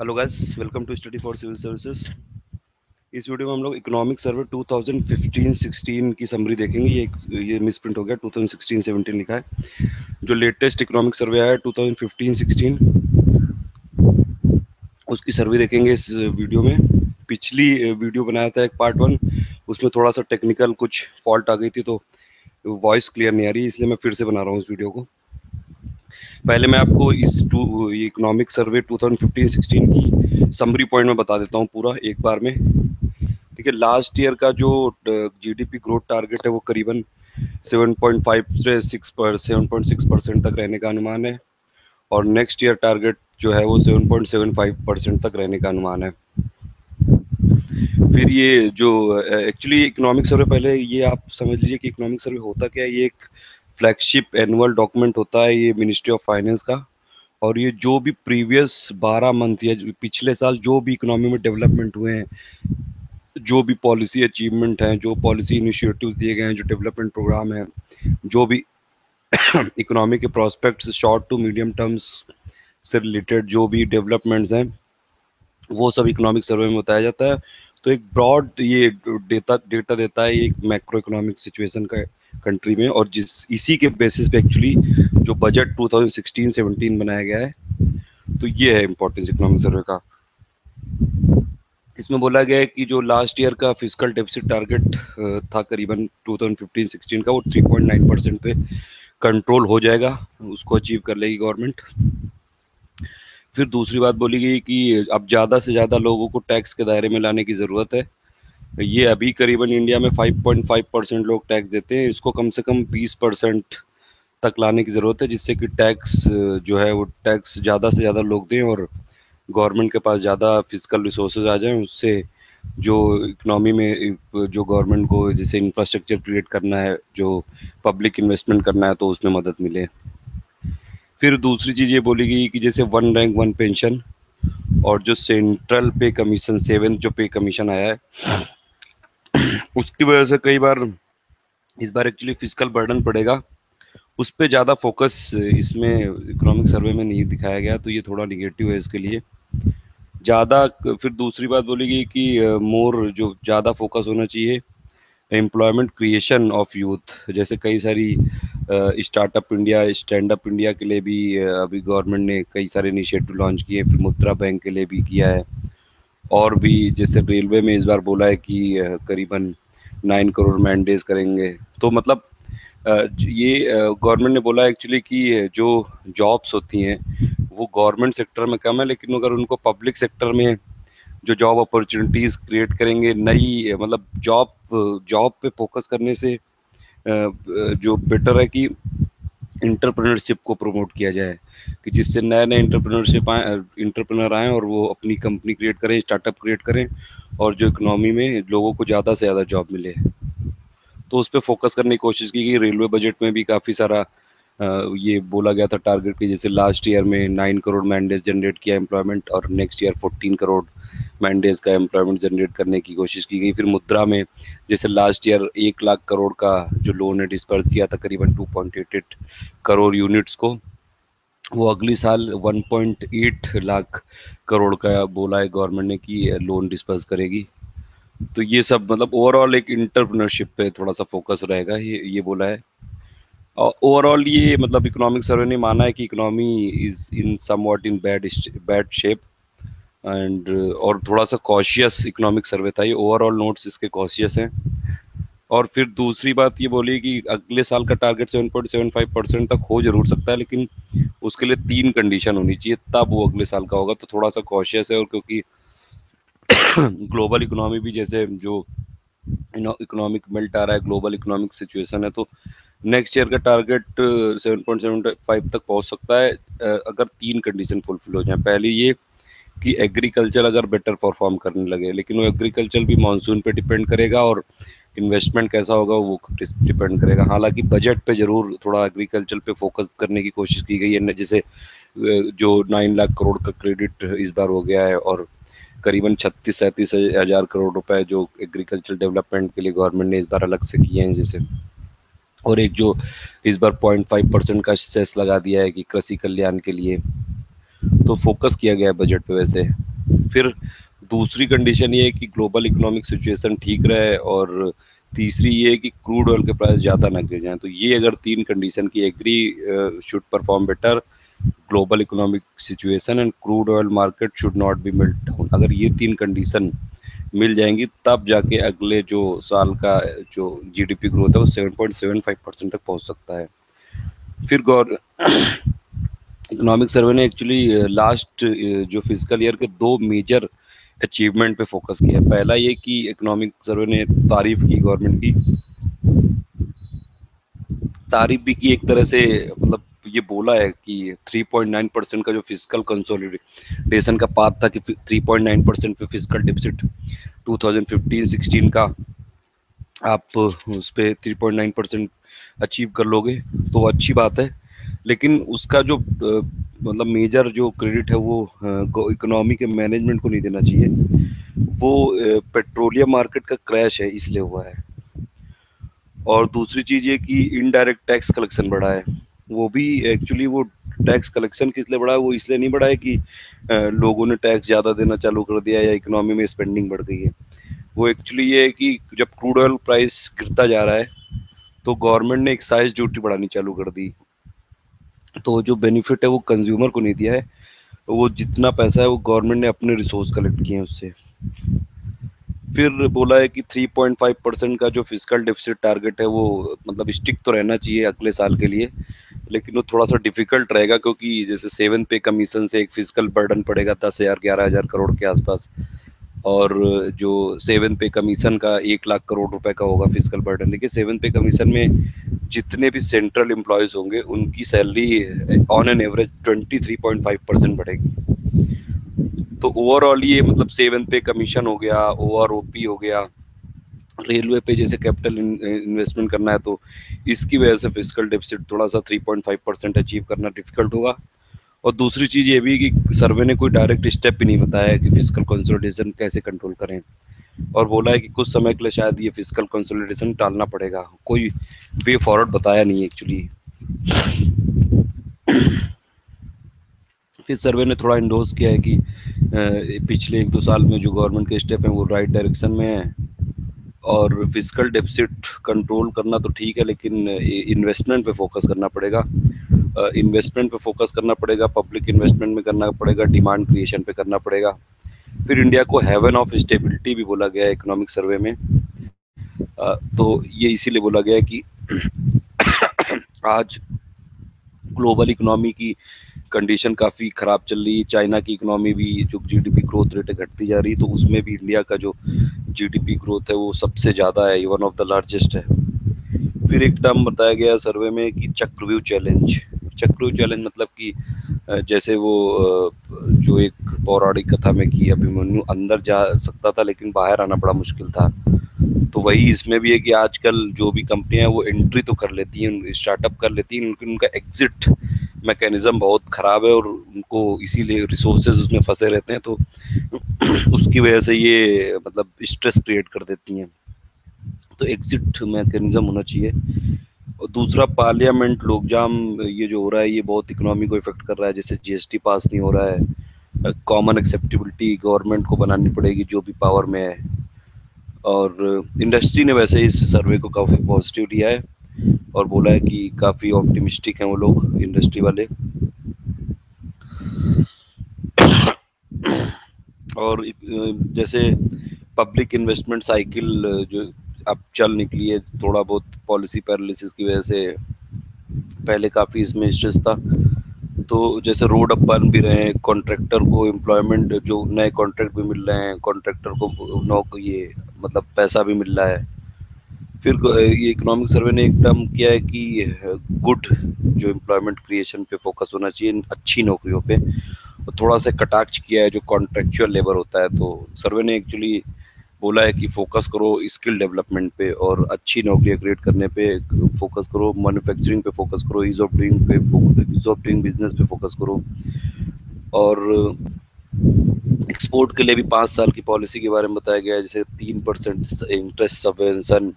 Hello guys, welcome to study for civil services. इस video में हम लोग इकोनॉमिक सर्वे 2015-16 की समरी देखेंगे। ये मिसप्रिंट हो गया, 2016-17 लिखा है। जो लेटेस्ट इकोनॉमिक सर्वे आया है 2015-16, उसकी सर्वे देखेंगे इस वीडियो में। पिछली वीडियो बनाया था एक पार्ट 1, उसमें थोड़ा सा टेक्निकल कुछ फॉल्ट आ गई थी, तो वॉइस क्लियर नहीं आ रही, इसलिए मैं फिर से बना रहा हूँ इस वीडियो को। पहले मैं आपको इस इकोनॉमिक सर्वे 2015-16 की समरी पॉइंट में बता देता हूँ पूरा एक बार में। ठीक है, लास्ट ईयर का जो जीडीपी ग्रोथ टारगेट है वो करीबन 7.5 से 7.6% तक रहने का अनुमान है, और नेक्स्ट ईयर टारगेट जो है वो 7.75% तक रहने का अनुमान है। फिर ये जो एक्चुअली इकोनॉमिक सर्वे, पहले ये आप समझ लीजिए कि इकोनॉमिक सर्वे होता क्या है। ये एक फ्लैगशिप एनुअल डॉक्यूमेंट होता है, ये मिनिस्ट्री ऑफ फाइनेंस का। और ये जो भी प्रीवियस 12 मंथ या पिछले साल जो भी इकोनॉमी में डेवलपमेंट हुए हैं, जो भी पॉलिसी अचीवमेंट हैं, जो पॉलिसी इनिशिएटिव्स दिए गए हैं, जो डेवलपमेंट प्रोग्राम है, जो भी इकोनॉमी के prospects short to medium terms से रिलेटेड जो भी डेवलपमेंट्स हैं, वो सब इकोनॉमिक सर्वे में बताया जाता है। तो एक ब्रॉड ये डेटा देता है एक मैक्रो इकोनॉमिक सिचुएशन का कंट्री में, और इसी के बेसिस पे एक्चुअली जो बजट 2016-17 बनाया गया है। तो ये है इम्पोर्टेंस इकोनॉमिक सर्वे का। इसमें बोला गया है कि जो लास्ट ईयर का फिजिकल डेफिसिट टारगेट था करीबन 2015-16 का, वो 3.9% पे कंट्रोल हो जाएगा, उसको अचीव कर लेगी गवर्नमेंट। फिर दूसरी बात बोली गई कि अब ज़्यादा से ज़्यादा लोगों को टैक्स के दायरे में लाने की ज़रूरत है। ये अभी करीबन इंडिया में 5.5% लोग टैक्स देते हैं, इसको कम से कम 20% तक लाने की ज़रूरत है, जिससे कि टैक्स जो है वो टैक्स ज़्यादा से ज़्यादा लोग दें और गवर्नमेंट के पास ज़्यादा फिजिकल रिसोर्सेज आ जाएं। उससे जो इकोनॉमी में जो गवर्नमेंट को जैसे इंफ्रास्ट्रक्चर क्रिएट करना है, जो पब्लिक इन्वेस्टमेंट करना है, तो उसमें मदद मिले। फिर दूसरी चीज़ ये बोली गई कि जैसे वन रैंक वन पेंशन, और जो सेंट्रल पे कमीशन 7th जो पे कमीशन आया है, उसकी वजह से कई बार इस बार एक्चुअली फिजिकल बर्डन पड़ेगा, उस पर ज़्यादा फोकस इसमें इकोनॉमिक सर्वे में नहीं दिखाया गया, तो ये थोड़ा निगेटिव है इसके लिए ज़्यादा। फिर दूसरी बात बोली गई कि मोर जो ज़्यादा फोकस होना चाहिए एम्प्लॉयमेंट क्रिएशन ऑफ यूथ। जैसे कई सारी startup India, stand up India के लिए भी अभी गवर्नमेंट ने कई सारे इनिशिएटिव लॉन्च किए, फिर मुद्रा बैंक के लिए भी किया है, और भी जैसे रेलवे में इस बार बोला है कि करीबन 9 करोड़ मैंडेज करेंगे। तो मतलब ये गवर्नमेंट ने बोला एक्चुअली कि जो जॉब्स होती हैं वो गवर्नमेंट सेक्टर में कम है, लेकिन अगर उनको पब्लिक सेक्टर में जो जॉब अपॉर्चुनिटीज़ क्रिएट करेंगे, नई मतलब जॉब पे फोकस करने से जो बेटर है कि इंटरप्रेन्योरशिप को प्रमोट किया जाए, कि जिससे नए नए इंटरप्रेन्योर आएँ और वो अपनी कंपनी क्रिएट करें, स्टार्टअप क्रिएट करें, और जो इकोनॉमी में लोगों को ज़्यादा से ज़्यादा जॉब मिले। तो उस पर फोकस करने की कोशिश की गई। रेलवे बजट में भी काफ़ी सारा ये बोला गया था टारगेट की, जैसे लास्ट ईयर में 9 करोड़ मैंडेज जनरेट किया एम्प्लॉयमेंट, और नेक्स्ट ईयर 14 करोड़ मैंडेज का एम्प्लॉयमेंट जनरेट करने की कोशिश की गई। फिर मुद्रा में जैसे लास्ट ईयर 1 लाख करोड़ का जो लोन है डिस्पर्स किया था करीबन 2.88 करोड़ यूनिट्स को, वो अगली साल 1.8 लाख करोड़ का बोला है गवर्नमेंट ने कि लोन डिस्पर्स करेगी। तो ये सब मतलब ओवरऑल एक इंटरप्रेन्योरशिप पे थोड़ा सा फोकस रहेगा, ये बोला है। ओवरऑल ये मतलब इकोनॉमिक सर्वे ने माना है कि economy is in somewhat in bad shape and, और थोड़ा सा कॉशियस इकोनॉमिक सर्वे था ये। ओवरऑल नोट्स इसके कॉशियस हैं। और फिर दूसरी बात ये बोली कि अगले साल का टारगेट 7.75% तक हो जरूर सकता है, लेकिन उसके लिए 3 कंडीशन होनी चाहिए, तब वो अगले साल का होगा। तो थोड़ा सा कॉशियस है, और क्योंकि ग्लोबल इकोनॉमी भी जैसे जो इकोनॉमिक मेल्ट आ रहा है, ग्लोबल इकोनॉमिक सिचुएशन है, तो नेक्स्ट ईयर का टारगेट 7.75 तक पहुंच सकता है अगर 3 कंडीशन फुलफिल हो जाए। पहली ये कि एग्रीकल्चर अगर बेटर परफॉर्म करने लगे, लेकिन वो एग्रीकल्चर भी मानसून पे डिपेंड करेगा, और इन्वेस्टमेंट कैसा होगा वो डिपेंड करेगा। हालांकि बजट पे जरूर थोड़ा एग्रीकल्चर पे फोकस करने की कोशिश की गई है, जैसे जो 9 लाख करोड़ का क्रेडिट इस बार हो गया है, और करीबन 36-37 हज़ार करोड़ रुपए जो एग्रीकल्चर डेवलपमेंट के लिए गवर्नमेंट ने इस बार अलग से किए हैं जैसे। और एक जो इस बार 0.5% का सेस लगा दिया है कि कृषि कल्याण के लिए, तो फोकस किया गया है बजट पे वैसे। फिर दूसरी कंडीशन ये है कि ग्लोबल इकोनॉमिक सिचुएशन ठीक रहे, और तीसरी ये है कि क्रूड ऑयल के प्राइस ज़्यादा ना गिर जाएं। तो ये अगर तीन कंडीशन की agri should perform better, global economic situation and crude oil market should not be melt down, अगर ये तीन कंडीशन मिल जाएंगी तब जाके अगले जो साल का जो जीडीपी ग्रोथ है वो 7.75% तक पहुंच सकता है। फिर गौर इकोनॉमिक सर्वे ने एक्चुअली लास्ट जो फिजिकल ईयर के दो मेजर अचीवमेंट पे फोकस किया। पहला ये कि इकोनॉमिक सर्वे ने तारीफ की गवर्नमेंट की, तारीफ भी की एक तरह से, मतलब ये बोला है कि 3.9% का जो फिजिकल कंसोलिडेशन का पाथ था कि 3.9% पे फिजिकल डेफिसिट 2015-16 का आप उस पर 3.9% अचीव कर लोगे तो अच्छी बात है। लेकिन उसका जो मतलब मेजर जो क्रेडिट है वो इकोनॉमी के मैनेजमेंट को नहीं देना चाहिए। वो पेट्रोलियम मार्केट का क्रैश है इसलिए हुआ है। और दूसरी चीज ये कि इनडायरेक्ट टैक्स कलेक्शन बढ़ा है, वो भी एक्चुअली वो टैक्स कलेक्शन किस लिए बढ़ा है, वो इसलिए नहीं बढ़ा है कि लोगों ने टैक्स ज़्यादा देना चालू कर दिया या इकोनॉमी में स्पेंडिंग बढ़ गई है। वो एक्चुअली ये है कि जब क्रूड ऑयल प्राइस गिरता जा रहा है तो गवर्नमेंट ने एक्साइज ड्यूटी बढ़ानी चालू कर दी, तो जो बेनिफिट है वो कंज्यूमर को नहीं दिया है, वो जितना पैसा है वो गवर्नमेंट ने अपने रिसोर्स कलेक्ट किए हैं उससे। फिर बोला है कि 3.5% का जो फिजिकल डेफिसिट टारगेट है वो मतलब स्टिक तो रहना चाहिए अगले साल के लिए, लेकिन वो थोड़ा सा डिफिकल्ट रहेगा क्योंकि जैसे सेवन पे कमीशन से एक फिजिकल बर्डन पड़ेगा 10,000-11,000 करोड़ के आसपास, और जो सेवन पे कमीशन का 1 लाख करोड़ रुपए का होगा फिजिकल बर्डन। देखिए सेवन पे कमीशन में जितने भी सेंट्रल एम्प्लॉयज होंगे उनकी सैलरी ऑन एन एवरेज 23.5% बढ़ेगी। तो ओवरऑल ये मतलब सेवन पे कमीशन हो गया, ओआरओपी हो गया, रेलवे पे जैसे कैपिटल इन्वेस्टमेंट करना है तो इसकी वजह से फिजिकल डेफिसिट थोड़ा सा 3.5% अचीव करना डिफिकल्ट होगा। और दूसरी चीज ये भी कि सर्वे ने कोई डायरेक्ट स्टेप भी नहीं बताया है कि फिजिकल कंसोलिडेशन कैसे कंट्रोल करें, और बोला है कि कुछ समय के लिए शायद ये फिजिकल कंसोलिडेशन टालना पड़ेगा, कोई वे फॉरवर्ड बताया नहीं एक्चुअली। फिर सर्वे ने थोड़ा इंडोर्स किया है कि पिछले 1-2 साल में जो गवर्नमेंट के स्टेप हैं वो राइट डायरेक्शन में है, और फिजिकल डेफिसिट कंट्रोल करना तो ठीक है लेकिन इन्वेस्टमेंट पे फोकस करना पड़ेगा, इन्वेस्टमेंट पे फोकस करना पड़ेगा, पब्लिक इन्वेस्टमेंट में करना पड़ेगा, डिमांड क्रिएशन पे करना पड़ेगा। फिर इंडिया को हेवन ऑफ स्टेबिलिटी भी बोला गया है इकोनॉमिक सर्वे में, तो ये इसीलिए बोला गया है कि आज ग्लोबल इकोनॉमी की कंडीशन काफ़ी ख़राब चल रही है, चाइना की इकोनॉमी भी जो जीडीपी ग्रोथ रेट है घटती जा रही है, तो उसमें भी इंडिया का जो जीडीपी ग्रोथ है वो सबसे ज़्यादा है, वन ऑफ द लार्जेस्ट है। फिर एक टर्म बताया गया सर्वे में कि चक्रव्यूह चैलेंज। चक्रव्यूह चैलेंज मतलब कि जैसे वो जो एक पौराणिक कथा में कि अभिमन्यु अंदर जा सकता था लेकिन बाहर आना बड़ा मुश्किल था, तो वही इसमें भी है कि आजकल जो भी कंपनियां हैं वो एंट्री तो कर लेती हैं, स्टार्टअप कर लेती हैं, लेकिन उनका एग्जिट मैकेनिज्म बहुत ख़राब है और उनको इसीलिए रिसोर्सेज उसमें फंसे रहते हैं, तो उसकी वजह से ये मतलब स्ट्रेस क्रिएट कर देती हैं। तो एग्जिट मैकेनिज्म होना चाहिए। और दूसरा पार्लियामेंट लोकजाम ये जो हो रहा है ये बहुत इकोनॉमी को इफेक्ट कर रहा है, जैसे जीएसटी पास नहीं हो रहा है, कॉमन एक्सेप्टेबिलिटी गवर्नमेंट को बनानी पड़ेगी जो भी पावर में है। और इंडस्ट्री ने वैसे इस सर्वे को काफ़ी पॉजिटिव लिया है और बोला है कि काफ़ी ऑप्टिमिस्टिक हैं वो लोग इंडस्ट्री वाले। और जैसे पब्लिक इन्वेस्टमेंट साइकिल जो अब चल निकली है, थोड़ा बहुत पॉलिसी पैरालिसिस की वजह से पहले काफ़ी इसमें स्ट्रेस था, तो जैसे रोड अब बन भी रहे हैं, कॉन्ट्रैक्टर को एम्प्लॉयमेंट जो नए कॉन्ट्रैक्ट भी मिल रहे हैं, कॉन्ट्रैक्टर को ये मतलब पैसा भी मिल रहा है। फिर ये इकोनॉमिक सर्वे ने एक टर्म किया है कि गुड जो एम्प्लॉयमेंट क्रिएशन पे फोकस होना चाहिए, अच्छी नौकरियों पे, और थोड़ा सा कटाक्ष किया है जो कॉन्ट्रेक्चुअल लेबर होता है। तो सर्वे ने एक्चुअली बोला है कि फोकस करो स्किल डेवलपमेंट पे और अच्छी नौकरियां क्रिएट करने पे फोकस करो, मैन्युफैक्चरिंग पे फोकस करो, ईज ऑफ डूइंग बिजनेस पे फोकस करो, और एक्सपोर्ट के लिए भी 5 साल की पॉलिसी के बारे में बताया गया है, जैसे 3% इंटरेस्ट सबवेंशन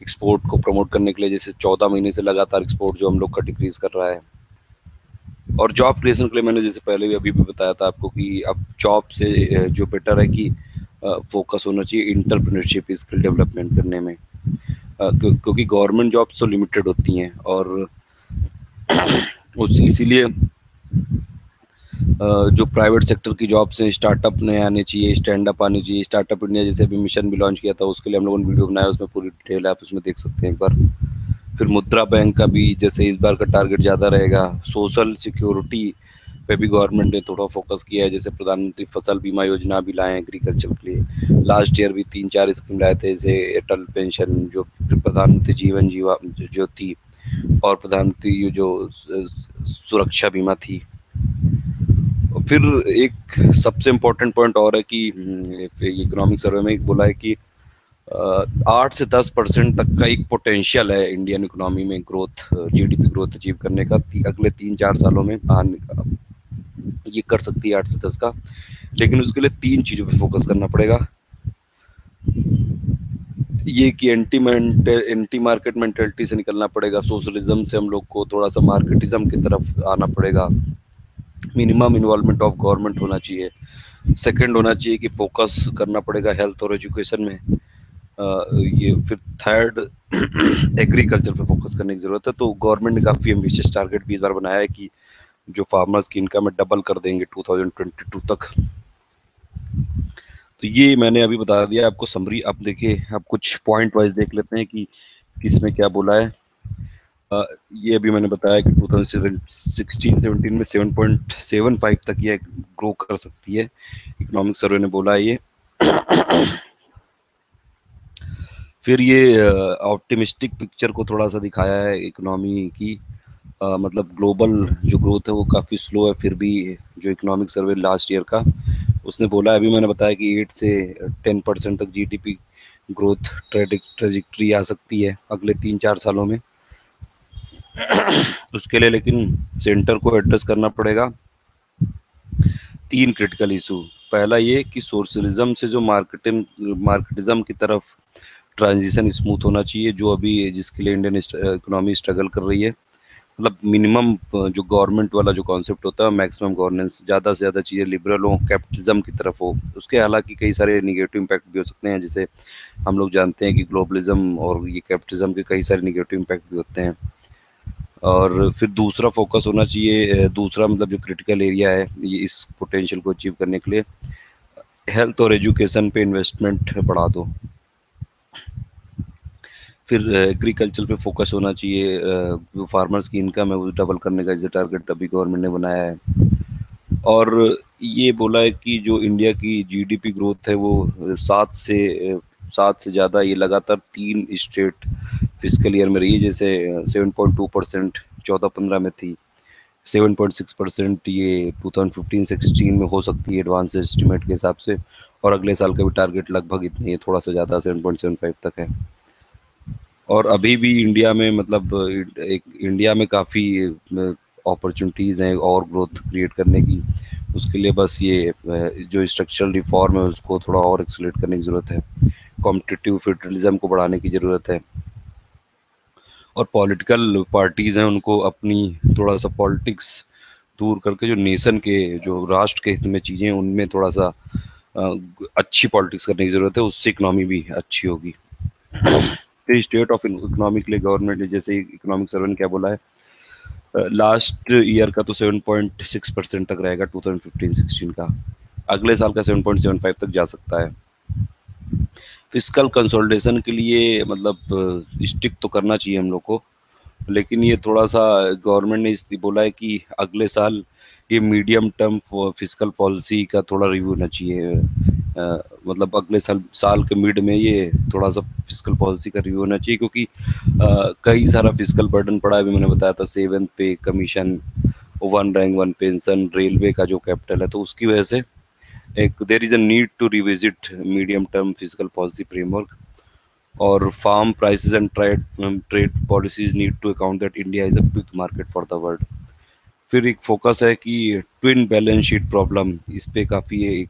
एक्सपोर्ट को प्रमोट करने के लिए, जैसे 14 महीने से लगातार एक्सपोर्ट जो हम लोग का डिक्रीज कर रहा है। और जॉब क्रिएशन के लिए मैंने जैसे पहले भी अभी भी बताया था आपको कि अब जॉब से जो बेटर है कि फोकस होना चाहिए इंटरप्रेन्योरशिप स्किल डेवलपमेंट करने में, क्योंकि गवर्नमेंट जॉब्स तो लिमिटेड होती हैं और उस इसीलिए जो प्राइवेट सेक्टर की जॉब्स हैं स्टार्टअप नए आने चाहिए, स्टैंड अप आने चाहिए। स्टार्टअप इंडिया जैसे अभी मिशन भी लॉन्च किया था, उसके लिए हम लोगों ने वीडियो बनाया, उसमें पूरी डिटेल है, आप उसमें देख सकते हैं एक बार। फिर मुद्रा बैंक का भी जैसे इस बार का टारगेट ज़्यादा रहेगा। सोशल सिक्योरिटी पे भी गवर्नमेंट ने थोड़ा फोकस किया है, जैसे प्रधानमंत्री फसल बीमा योजना भी लाए एग्रीकल्चर के लिए। लास्ट ईयर भी 3-4 स्कीम लाए थे, जैसे अटल पेंशन, जो प्रधानमंत्री जीवन जीवा ज्योति, और प्रधानमंत्री ये जो सुरक्षा बीमा थी। फिर एक सबसे इम्पोर्टेंट पॉइंट और है कि इकोनॉमिक सर्वे में एक बोला है कि 8 से 10% तक का एक पोटेंशियल है इंडियन इकोनॉमी में ग्रोथ, जीडीपी ग्रोथ अचीव करने का अगले 3-4 सालों में ये कर सकती है 8 से 10 का। लेकिन उसके लिए 3 चीज़ों पे फोकस करना पड़ेगा। ये कि एंटी मार्केट मेंटेलिटी से निकलना पड़ेगा, सोशलिज्म से हम लोग को थोड़ा सा मार्केटिज्म की तरफ आना पड़ेगा, मिनिमम इन्वॉल्वमेंट ऑफ गवर्नमेंट होना चाहिए। सेकंड होना चाहिए कि फोकस करना पड़ेगा हेल्थ और एजुकेशन में। ये फिर थर्ड एग्रीकल्चर पे फोकस करने की जरूरत है। तो गवर्नमेंट ने काफ़ी एम्बिशियस टारगेट भी इस बार बनाया है कि जो फार्मर्स की इनकम है डबल कर देंगे 2022 तक। तो ये मैंने अभी बता दिया आपको समरी। अब देखिए, आप कुछ पॉइंट वाइज देख लेते हैं कि किसमें क्या बोला है। ये अभी मैंने बताया कि 2016-17 में 7.75 तक ये ग्रो कर सकती है, इकोनॉमिक सर्वे ने बोला है ये। फिर ये ऑप्टिमिस्टिक पिक्चर को थोड़ा सा दिखाया है इकोनॉमी की। मतलब ग्लोबल जो ग्रोथ है वो काफ़ी स्लो है, फिर भी जो इकोनॉमिक सर्वे लास्ट ईयर का उसने बोला है, अभी मैंने बताया कि 8 से 10% तक जीडीपी ग्रोथ ट्रेजेक्ट्री आ सकती है अगले 3-4 सालों में। उसके लिए लेकिन सेंटर को एड्रेस करना पड़ेगा 3 क्रिटिकल इशू। पहला ये कि सोशलिज्म से जो मार्केटिज्म की तरफ ट्रांजिशन स्मूथ होना चाहिए, जो अभी जिसके लिए इंडियन इकोनॉमी स्ट्रगल कर रही है। मतलब मिनिमम जो गवर्नमेंट वाला जो कॉन्सेप्ट होता है, मैक्सिमम गवर्नेंस, ज़्यादा से ज़्यादा चीज़ें लिबरल हो, कैपिटलिज्म की तरफ हो। उसके हालांकि कई सारे निगेटिव इम्पैक्ट भी हो सकते हैं, जैसे हम लोग जानते हैं कि ग्लोबलिज्म और ये कैपिटलिज्म के कई सारे निगेटिव इम्पैक्ट भी होते हैं। और फिर दूसरा फोकस होना चाहिए, दूसरा मतलब जो क्रिटिकल एरिया है ये इस पोटेंशियल को अचीव करने के लिए, हेल्थ और एजुकेशन पे इन्वेस्टमेंट बढ़ा दो। फिर एग्रीकल्चर पे फोकस होना चाहिए, जो फार्मर्स की इनकम है वो डबल करने का जैसे टारगेट अभी गवर्नमेंट ने बनाया है। और ये बोला है कि जो इंडिया की जीडीपी ग्रोथ है वो 7 से ज़्यादा ये लगातार 3 स्ट्रेट फिजिकल ईयर में रही है, जैसे 7.2% 14-15 में थी, 7.6% ये 2015-16 में हो सकती है एडवांस एस्टिमेट के हिसाब से, और अगले साल का भी टारगेट लगभग इतनी है, थोड़ा सा ज़्यादा 7.75 तक है। और अभी भी इंडिया में मतलब एक इंडिया में काफ़ी अपॉर्चुनिटीज़ हैं और ग्रोथ क्रिएट करने की। उसके लिए बस ये जो स्ट्रक्चरल रिफॉर्म है उसको थोड़ा और एक्सलेट करने की ज़रूरत है, कॉम्पिटिटिव फेडरलिज्म को बढ़ाने की ज़रूरत है, और पॉलिटिकल पार्टीज़ हैं उनको अपनी थोड़ा सा पॉलिटिक्स दूर करके जो नेशन के, जो राष्ट्र के हित में चीज़ें हैं उनमें थोड़ा सा अच्छी पॉलिटिक्स करने की ज़रूरत है, उससे इकोनॉमी भी अच्छी होगी। फिर स्टेट ऑफ इकोनॉमी के लिए गवर्नमेंट ने, जैसे इकोनॉमिक सर्वे ने क्या बोला है, लास्ट ईयर का तो 7.6% तक रहेगा 2015-16 का, अगले साल का 7.75 तक जा सकता है। फिस्कल कंसोलिडेशन के लिए मतलब स्टिक तो करना चाहिए हम लोग को, लेकिन ये थोड़ा सा गवर्नमेंट ने इस बोला है कि अगले साल ये मीडियम टर्म फिस्कल पॉलिसी का थोड़ा रिव्यू होना चाहिए। मतलब अगले साल साल के मिड में ये थोड़ा सा फिस्कल पॉलिसी का रिव्यू होना चाहिए, क्योंकि कई सारा फिस्कल बर्डन पड़ा है। अभी मैंने बताया था 7th पे कमीशन, 1 रैंक 1 पेंशन, रेलवे का जो कैपिटल है, तो उसकी वजह से एक there is a need to revisit medium term physical policy framework. और farm prices and trade policies need to account that India is a big market for the world. फिर एक फोकस है कि ट्विन बैलेंस शीट प्रॉब्लम, इस पे काफ़ी एक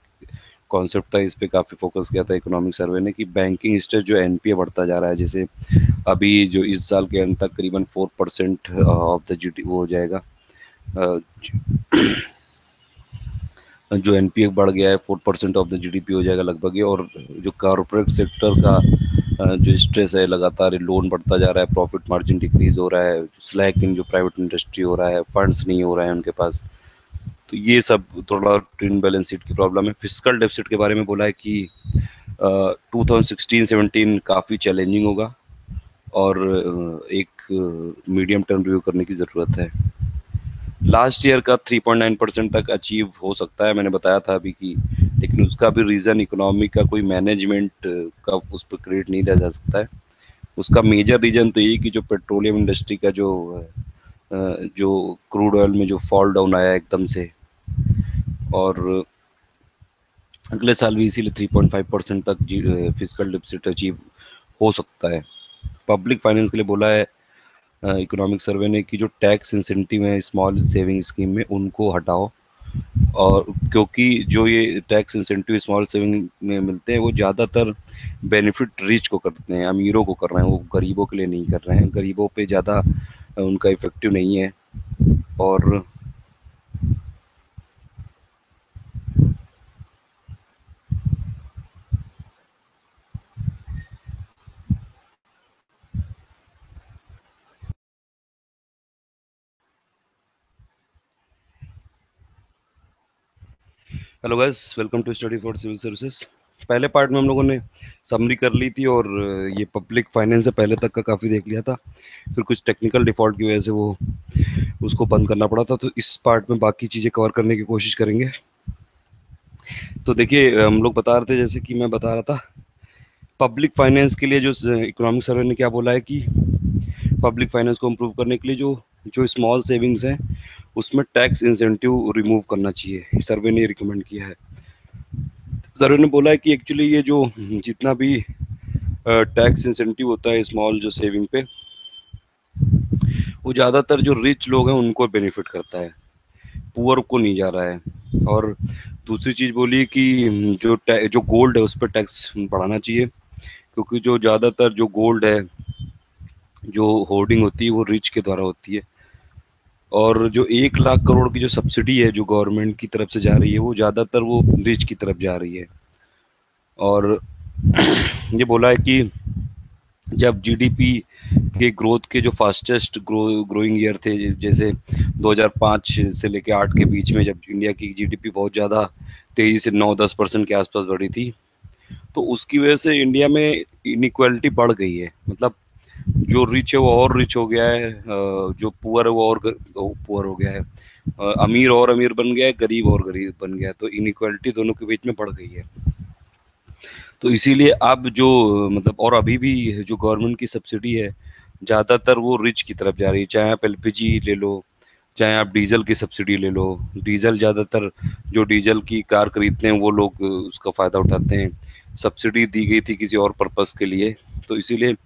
concept था, इस पे काफ़ी फोकस किया था इकोनॉमिक सर्वे ने, कि बैंकिंग स्ट्रेस जो एनपीए बढ़ता जा रहा है, जैसे अभी जो इस साल के अंत तक करीबन 4% ऑफ द जीडी वो हो जाएगा, जो एनपीए बढ़ गया है, 4% ऑफ द जीडीपी हो जाएगा लगभग ये। और जो कॉरपोरेट सेक्टर का जो स्ट्रेस है, लगातार लोन बढ़ता जा रहा है, प्रॉफिट मार्जिन डिक्रीज हो रहा है, स्लैक इन जो प्राइवेट इंडस्ट्री हो रहा है, फंड्स नहीं हो रहे हैं उनके पास, तो ये सब थोड़ा ट्रेन बैलेंस शीट की प्रॉब्लम है। फिस्कल डेफिसिट के बारे में बोला है कि 2016-17 काफ़ी चैलेंजिंग होगा और एक मीडियम टर्म रिव्यू करने की ज़रूरत है। लास्ट ईयर का 3.9% तक अचीव हो सकता है, मैंने बताया था अभी कि, लेकिन उसका भी रीज़न इकोनॉमी का कोई मैनेजमेंट का उस पर क्रेडिट नहीं दिया जा सकता है। उसका मेजर रीज़न तो यही कि जो पेट्रोलियम इंडस्ट्री का जो क्रूड ऑयल में जो फॉल डाउन आया एकदम से, और अगले साल भी इसीलिए 3.5% तक फिजिकल डिफिसिट अचीव हो सकता है। पब्लिक फाइनेंस के लिए बोला है इकोनॉमिक सर्वे ने कि जो टैक्स इंसेंटिव है स्मॉल सेविंग स्कीम में, उनको हटाओ। और क्योंकि जो ये टैक्स इंसेंटिव स्मॉल सेविंग में मिलते हैं वो ज़्यादातर बेनिफिट रिच को करते हैं, अमीरों को कर रहे हैं, वो गरीबों के लिए नहीं कर रहे हैं। गरीबों पे ज़्यादा उनका इफेक्टिव नहीं है। और hello guys, welcome to study for civil services. पहले पार्ट में हम लोगों ने समरी कर ली थी और ये पब्लिक फाइनेंस से पहले तक का काफ़ी देख लिया था। फिर कुछ टेक्निकल डिफॉल्ट की वजह से वो उसको बंद करना पड़ा था, तो इस पार्ट में बाकी चीज़ें कवर करने की कोशिश करेंगे। तो देखिए, हम लोग बता रहे थे, जैसे कि मैं बता रहा था, पब्लिक फाइनेंस के लिए जो इकोनॉमिक सर्वे ने क्या बोला है कि पब्लिक फाइनेंस को इम्प्रूव करने के लिए जो जो स्मॉल सेविंग्स हैं उसमें टैक्स इंसेंटिव रिमूव करना चाहिए, सर्वे ने रिकमेंड किया है। सर्वे ने बोला है कि एक्चुअली ये जो जितना भी टैक्स इंसेंटिव होता है स्मॉल जो सेविंग पे, वो ज़्यादातर जो रिच लोग हैं उनको बेनिफिट करता है, पुअर को नहीं जा रहा है। और दूसरी चीज़ बोली कि जो गोल्ड है उस पर टैक्स बढ़ाना चाहिए, क्योंकि जो ज़्यादातर जो गोल्ड है, जो होर्डिंग होती है वो रिच के द्वारा होती है। और जो 1 लाख करोड़ की जो सब्सिडी है जो गवर्नमेंट की तरफ से जा रही है, वो ज़्यादातर वो रिच की तरफ जा रही है। और ये बोला है कि जब जीडीपी के ग्रोथ के जो फास्टेस्ट ग्रोइंग ईयर थे, जैसे 2005 से लेके 8 के बीच में, जब इंडिया की जीडीपी बहुत ज़्यादा तेज़ी से 9-10% के आसपास बढ़ी थी, तो उसकी वजह से इंडिया में इनइक्वालिटी बढ़ गई है। मतलब जो रिच है वो और रिच हो गया है, जो पुअर है वो और पुअर हो गया है, अमीर और अमीर बन गया है, गरीब और गरीब बन गया है, तो इनइक्वालिटी दोनों के बीच में बढ़ गई है। तो इसीलिए अब जो मतलब, और अभी भी जो गवर्नमेंट की सब्सिडी है ज़्यादातर वो रिच की तरफ जा रही है। चाहे आप एलपीजी ले लो, चाहे आप डीजल की सब्सिडी ले लो, डीजल ज़्यादातर जो डीजल की कार खरीदते हैं वो लोग उसका फ़ायदा उठाते हैं। सब्सिडी दी गई थी किसी और पर्पज़ के लिए, तो इसीलिए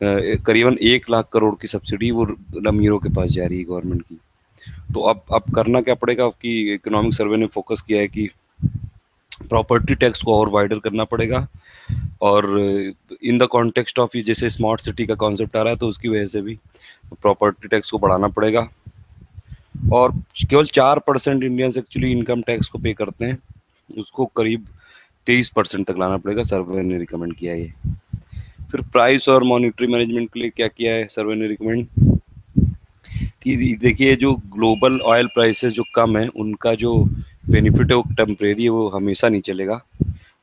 करीबन 1 लाख करोड़ की सब्सिडी वो अमीरों के पास जा रही है गवर्नमेंट की। तो अब करना क्या पड़ेगा कि इकोनॉमिक सर्वे ने फोकस किया है कि प्रॉपर्टी टैक्स को और वाइडर करना पड़ेगा। और इन द कॉन्टेक्स्ट ऑफ जैसे स्मार्ट सिटी का कॉन्सेप्ट आ रहा है, तो उसकी वजह से भी प्रॉपर्टी टैक्स को बढ़ाना पड़ेगा। और केवल 4% इंडियंस एक्चुअली इनकम टैक्स को पे करते हैं, उसको करीब 23% तक लाना पड़ेगा, सर्वे ने रिकमेंड किया है ये। फिर प्राइस और मॉनिटरी मैनेजमेंट के लिए क्या किया है सर्वे ने रिकमेंड, कि देखिए जो ग्लोबल ऑयल प्राइसेस जो कम है उनका जो बेनिफिट है वो टेम्परेरी है, वो हमेशा नहीं चलेगा।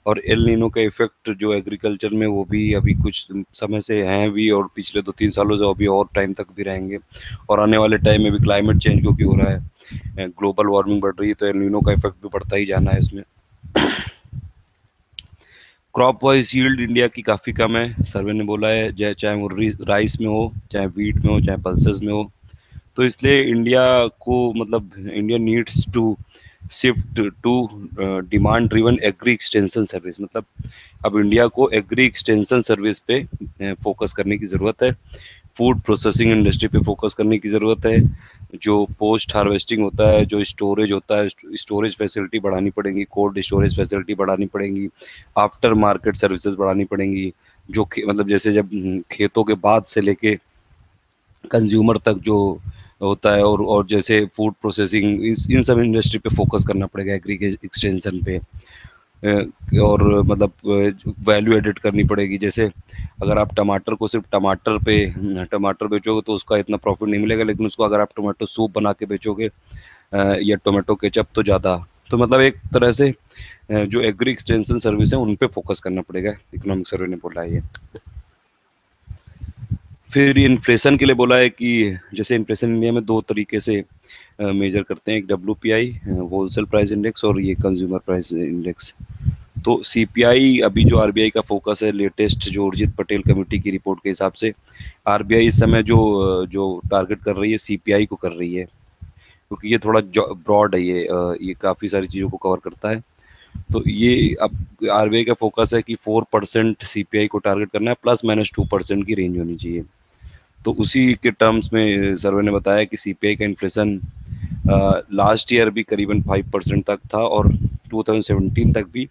और एल नीनो का इफेक्ट जो एग्रीकल्चर में, वो भी अभी कुछ समय से हैं भी, और पिछले 2-3 सालों से अभी और टाइम तक भी रहेंगे। और आने वाले टाइम में भी क्लाइमेट चेंज क्योंकि हो रहा है, ग्लोबल वार्मिंग बढ़ रही है, तो एल नीनो का इफेक्ट भी बढ़ता ही जाना है इसमें। क्रॉप वाइज यील्ड इंडिया की काफ़ी कम है, सर्वे ने बोला है, चाहे वो राइस में हो, चाहे वीट में हो, चाहे पल्सेस में हो। तो इसलिए इंडिया को, मतलब India needs to shift to demand driven agri extension service. मतलब अब इंडिया को एग्री एक्सटेंशन सर्विस पे फोकस करने की ज़रूरत है, फूड प्रोसेसिंग इंडस्ट्री पे फोकस करने की ज़रूरत है। जो पोस्ट हार्वेस्टिंग होता है, जो स्टोरेज होता है, स्टोरेज फैसिलिटी बढ़ानी पड़ेगी, कोल्ड स्टोरेज फैसिलिटी बढ़ानी पड़ेगी, आफ्टर मार्केट सर्विसेज बढ़ानी पड़ेंगी। मतलब जैसे जब खेतों के बाद से लेके कंज्यूमर तक जो होता है, और जैसे फूड प्रोसेसिंग, इन सब इंडस्ट्री पे फोकस करना पड़ेगा, एग्री के एक्सटेंशन पे। और मतलब वैल्यू एडिट करनी पड़ेगी। जैसे अगर आप टमाटर को सिर्फ टमाटर बेचोगे तो उसका इतना प्रॉफिट नहीं मिलेगा, लेकिन उसको अगर आप टोमेटो सूप बना के बेचोगे या टोमेटो केचप, तो ज़्यादा। तो मतलब एक तरह से जो एग्री एक्सटेंशन सर्विस है उन पे फोकस करना पड़ेगा, इकोनॉमिक सर्वे ने बोला है ये। फिर इन्फ्लेशन के लिए बोला है कि जैसे इन्फ्लेशन इंडिया में दो तरीके से मेजर करते हैं, एक WPI होलसेल प्राइस इंडेक्स, और ये कंज्यूमर प्राइस इंडेक्स। तो सीपीआई अभी जो आरबीआई का फोकस है, लेटेस्ट जो उर्जित पटेल कमेटी की रिपोर्ट के हिसाब से आरबीआई इस समय जो जो टारगेट कर रही है सीपीआई को कर रही है, क्योंकि ये थोड़ा ब्रॉड है, ये काफ़ी सारी चीज़ों को कवर करता है। तो ये अब आरबीआई का फोकस है कि 4% सीपीआई को टारगेट करना है, ±2% की रेंज होनी चाहिए। तो उसी के टर्म्स में सर्वे ने बताया कि सीपीआई का इन्फ्लेशन लास्ट ईयर भी करीबन 5% तक था, और 2017 तक भी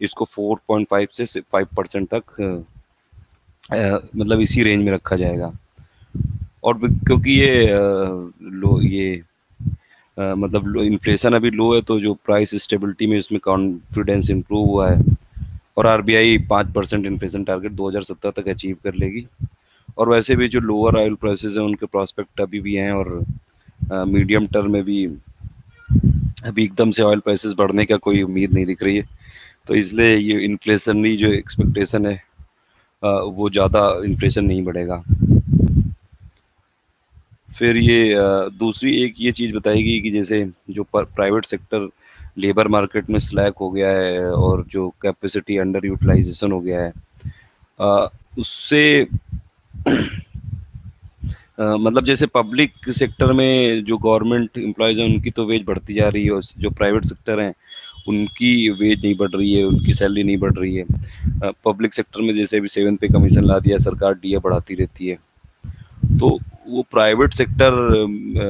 इसको 4.5 से 5% तक मतलब इसी रेंज में रखा जाएगा। और क्योंकि ये लो ये मतलब इन्फ्लेशन अभी लो है, तो जो प्राइस स्टेबिलिटी में इसमें कॉन्फिडेंस इंप्रूव हुआ है, और आरबीआई 5% इन्फ्लेशन टारगेट 2070 तक अचीव कर लेगी। और वैसे भी जो लोअर ऑयल प्राइसेस हैं उनके प्रोस्पेक्ट अभी भी हैं, और मीडियम टर्म में भी अभी एकदम से ऑयल प्राइसेस बढ़ने का कोई उम्मीद नहीं दिख रही है। तो इसलिए ये इन्फ्लेशनरी जो एक्सपेक्टेशन है वो ज़्यादा इन्फ्लेशन नहीं बढ़ेगा। फिर ये दूसरी एक ये चीज़ बताएगी कि जैसे जो प्राइवेट सेक्टर लेबर मार्केट में स्लैक हो गया है, और जो कैपेसिटी अंडर यूटिलाइजेशन हो गया है, उससे मतलब जैसे पब्लिक सेक्टर में जो गवर्नमेंट एम्प्लॉयज़ हैं उनकी तो वेज बढ़ती जा रही है, और जो प्राइवेट सेक्टर हैं उनकी वेज नहीं बढ़ रही है, उनकी सैलरी नहीं बढ़ रही है। पब्लिक सेक्टर में जैसे अभी 7 पे कमीशन ला दिया सरकार, डीए बढ़ाती रहती है। तो वो प्राइवेट सेक्टर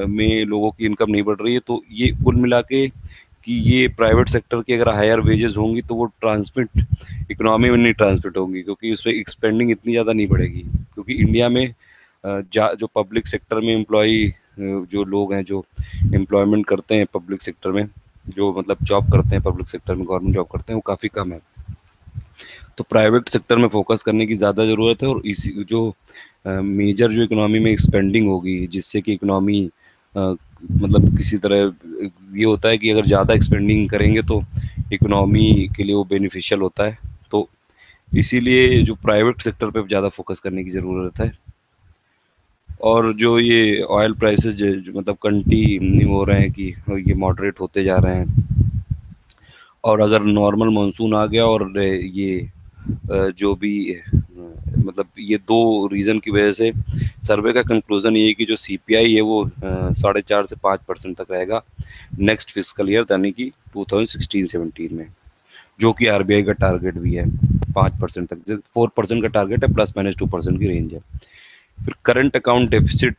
में लोगों की इनकम नहीं बढ़ रही है, तो ये कुल मिला के कि ये प्राइवेट सेक्टर की अगर हायर वेजेस होंगी तो वो ट्रांसमिट इकोनॉमी में नहीं ट्रांसमिट होंगी, क्योंकि उसमें एक्सपेंडिंग इतनी ज़्यादा नहीं बढ़ेगी। क्योंकि इंडिया में जो पब्लिक सेक्टर में एम्प्लॉय जो लोग हैं, जो एम्प्लॉयमेंट करते हैं पब्लिक सेक्टर में, जो मतलब जॉब करते हैं पब्लिक सेक्टर में, गवर्नमेंट जॉब करते हैं, वो काफ़ी कम है। तो प्राइवेट सेक्टर में फोकस करने की ज़्यादा ज़रूरत है, और इसी जो मेजर जो इकोनॉमी में एक्सपेंडिंग होगी, जिससे कि इकोनॉमी मतलब किसी तरह ये होता है कि अगर ज़्यादा एक्सपेंडिंग करेंगे तो इकोनॉमी के लिए वो बेनिफिशियल होता है। तो इसीलिए जो प्राइवेट सेक्टर पे ज़्यादा फोकस करने की ज़रूरत है। और जो ये ऑयल प्राइसेस मतलब कंटिन्यू हो रहे हैं कि ये मॉडरेट होते जा रहे हैं, और अगर नॉर्मल मानसून आ गया, और ये जो भी मतलब ये दो रीज़न की वजह से सर्वे का कंक्लूजन ये है कि जो सीपीआई है वो 4.5 से 5% तक रहेगा नेक्स्ट फिजिकल ईयर, यानी कि 2016-17 में, जो कि आरबीआई का टारगेट भी है 5% तक। 4% का टारगेट है, ±2% की रेंज है। फिर करंट अकाउंट डेफिसिट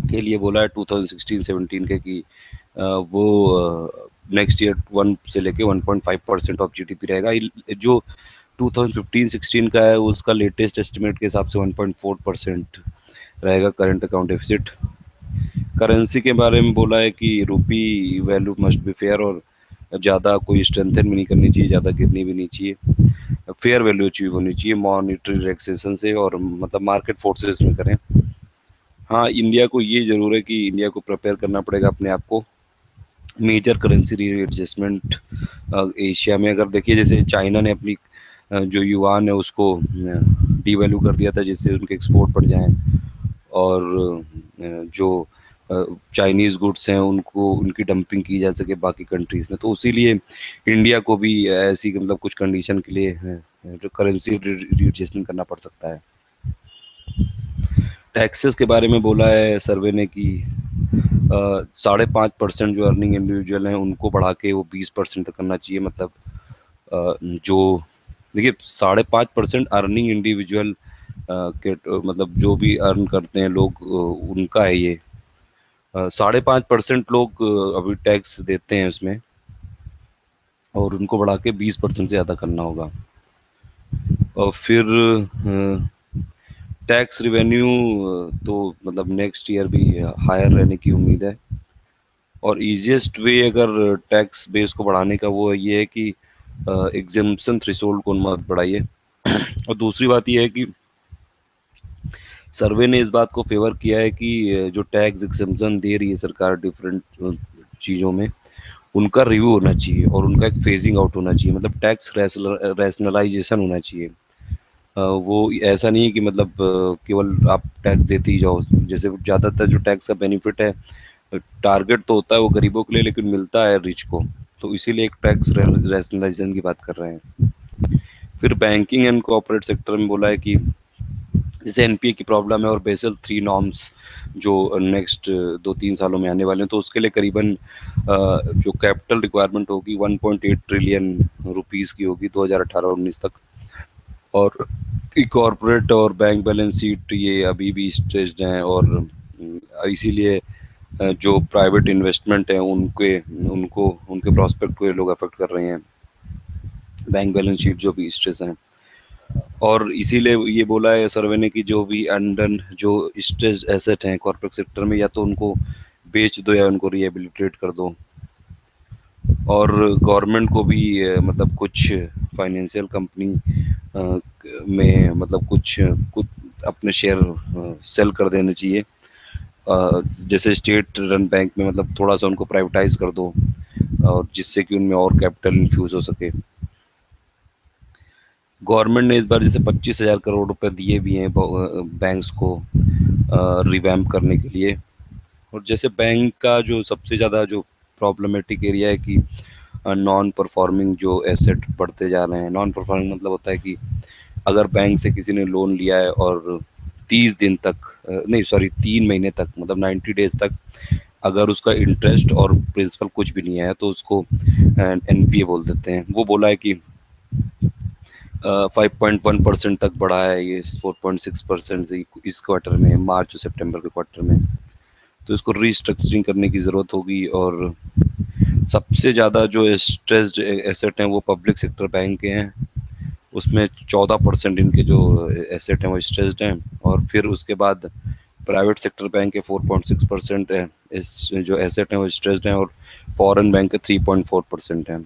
के लिए बोला है 2016-17 के कि वो नेक्स्ट ईयर 1 से लेके 1.5% ऑफ जीडीपी रहेगा। जो 2015-16 का है उसका लेटेस्ट एस्टिमेट के हिसाब से 1.4% रहेगा करंट अकाउंट डेफिसिट। करेंसी के बारे में बोला है कि रुपी वैल्यू मस्ट बी फेयर, और ज़्यादा कोई स्ट्रेंथन भी नहीं करनी चाहिए, ज़्यादा गिरनी भी नहीं चाहिए, फेयर वैल्यू अचीव होनी चाहिए मॉनिटरी रिलैक्सेशन से, और मतलब मार्केट फोर्सेस में करें। हाँ, इंडिया को ये ज़रूर है कि इंडिया को प्रिपेयर करना पड़ेगा अपने आप को मेजर करेंसी रीएडजस्टमेंट। एशिया में अगर देखिए, जैसे चाइना ने अपनी जो युआन है उसको डीवैल्यू कर दिया था, जिससे उनके एक्सपोर्ट बढ़ जाएं, और जो चाइनीज़ गुड्स हैं उनको उनकी डंपिंग की जा सके बाकी कंट्रीज़ में। तो इसीलिए इंडिया को भी ऐसी मतलब कुछ कंडीशन के लिए करेंसी रीएडजस्टमेंट करना पड़ सकता है। टैक्सेस के बारे में बोला है सर्वे ने कि 5.5% जो अर्निंग इंडिविजुअल हैं उनको बढ़ा के वो 20% तक करना चाहिए। मतलब जो देखिए 5.5% अर्निंग इंडिविजुअल के मतलब जो भी अर्न करते हैं लोग, उनका है ये। 5.5% लोग अभी टैक्स देते हैं उसमें, और उनको बढ़ा के 20% से ज़्यादा करना होगा। और फिर टैक्स रिवेन्यू तो मतलब नेक्स्ट ईयर भी हायर रहने की उम्मीद है। और इजीएस्ट वे अगर टैक्स बेस को बढ़ाने का वो ये है कि एग्जेम्पशन थ्रेशोल्ड को मत बढ़ाइए। और दूसरी बात ये है कि सर्वे ने इस बात को फेवर किया है कि जो टैक्स एग्जेम्पशन दे रही है सरकार डिफरेंट चीज़ों में, उनका रिव्यू होना चाहिए और उनका एक फेजिंग आउट होना चाहिए, मतलब टैक्स रैशनलाइजेशन होना चाहिए। वो ऐसा नहीं है कि मतलब केवल आप टैक्स देते ही जाओ। जैसे ज़्यादातर जो टैक्स का बेनिफिट है, टारगेट तो होता है वो गरीबों के लिए, लेकिन मिलता है रिच को। तो इसीलिए एक टैक्स रैशनलाइजेशन की बात कर रहे हैं। फिर बैंकिंग एंड कॉर्पोरेट सेक्टर में बोला है कि जैसे एनपीए की प्रॉब्लम है और बेसल 3 नॉर्म्स जो नेक्स्ट 2-3 सालों में आने वाले हैं, तो उसके लिए करीबन जो कैपिटल रिक्वायरमेंट होगी 1.8 ट्रिलियन रुपीस की होगी 2018-19 तक। और कॉर्पोरेट और बैंक बैलेंस शीट ये अभी भी स्ट्रेस्ड हैं, और इसीलिए जो प्राइवेट इन्वेस्टमेंट है उनके उनको उनके प्रोस्पेक्ट को ये लोग अफेक्ट कर रहे हैं, बैंक बैलेंस शीट जो भी स्ट्रेस हैं। और इसीलिए ये बोला है सर्वे ने कि जो भी अंडर जो स्ट्रेस एसेट हैं कॉर्पोरेट सेक्टर में, या तो उनको बेच दो या उनको रिहेबिलिटेट कर दो। और गवर्नमेंट को भी मतलब कुछ फाइनेंशियल कंपनी में मतलब कुछ कुछ अपने शेयर सेल कर देने चाहिए। जैसे स्टेट रन बैंक में मतलब थोड़ा सा उनको प्राइवेटाइज कर दो, और जिससे कि उनमें और कैपिटल इन्फ्यूज हो सके। गवर्नमेंट ने इस बार जैसे 25,000 करोड़ रुपए दिए भी हैं बैंक्स को रिवैम्प करने के लिए। और जैसे बैंक का जो सबसे ज़्यादा जो प्रॉब्लमेटिक एरिया है कि नॉन परफॉर्मिंग जो एसेट बढ़ते जा रहे हैं। नॉन परफॉर्मिंग मतलब होता है कि अगर बैंक से किसी ने लोन लिया है और 30 दिन तक नहीं सॉरी 3 महीने तक मतलब 90 डेज तक अगर उसका इंटरेस्ट और प्रिंसिपल कुछ भी नहीं आया, तो उसको एनपीए बोल देते हैं। वो बोला है कि 5.1% तक बढ़ा है ये 4.6% से इस क्वार्टर में, मार्च और सितंबर के क्वार्टर में। तो इसको रीस्ट्रक्चरिंग करने की ज़रूरत होगी। और सबसे ज़्यादा जो स्ट्रेस्ड एसेट हैं वो पब्लिक सेक्टर बैंक के हैं, उसमें 14% इनके जो एसेट हैं वो स्ट्रेस्ड हैं। और फिर उसके बाद प्राइवेट सेक्टर बैंक के 4.6% है इस जो एसेट हैं वो स्ट्रेस्ड हैं, और फॉरेन बैंक के 3.4% हैं।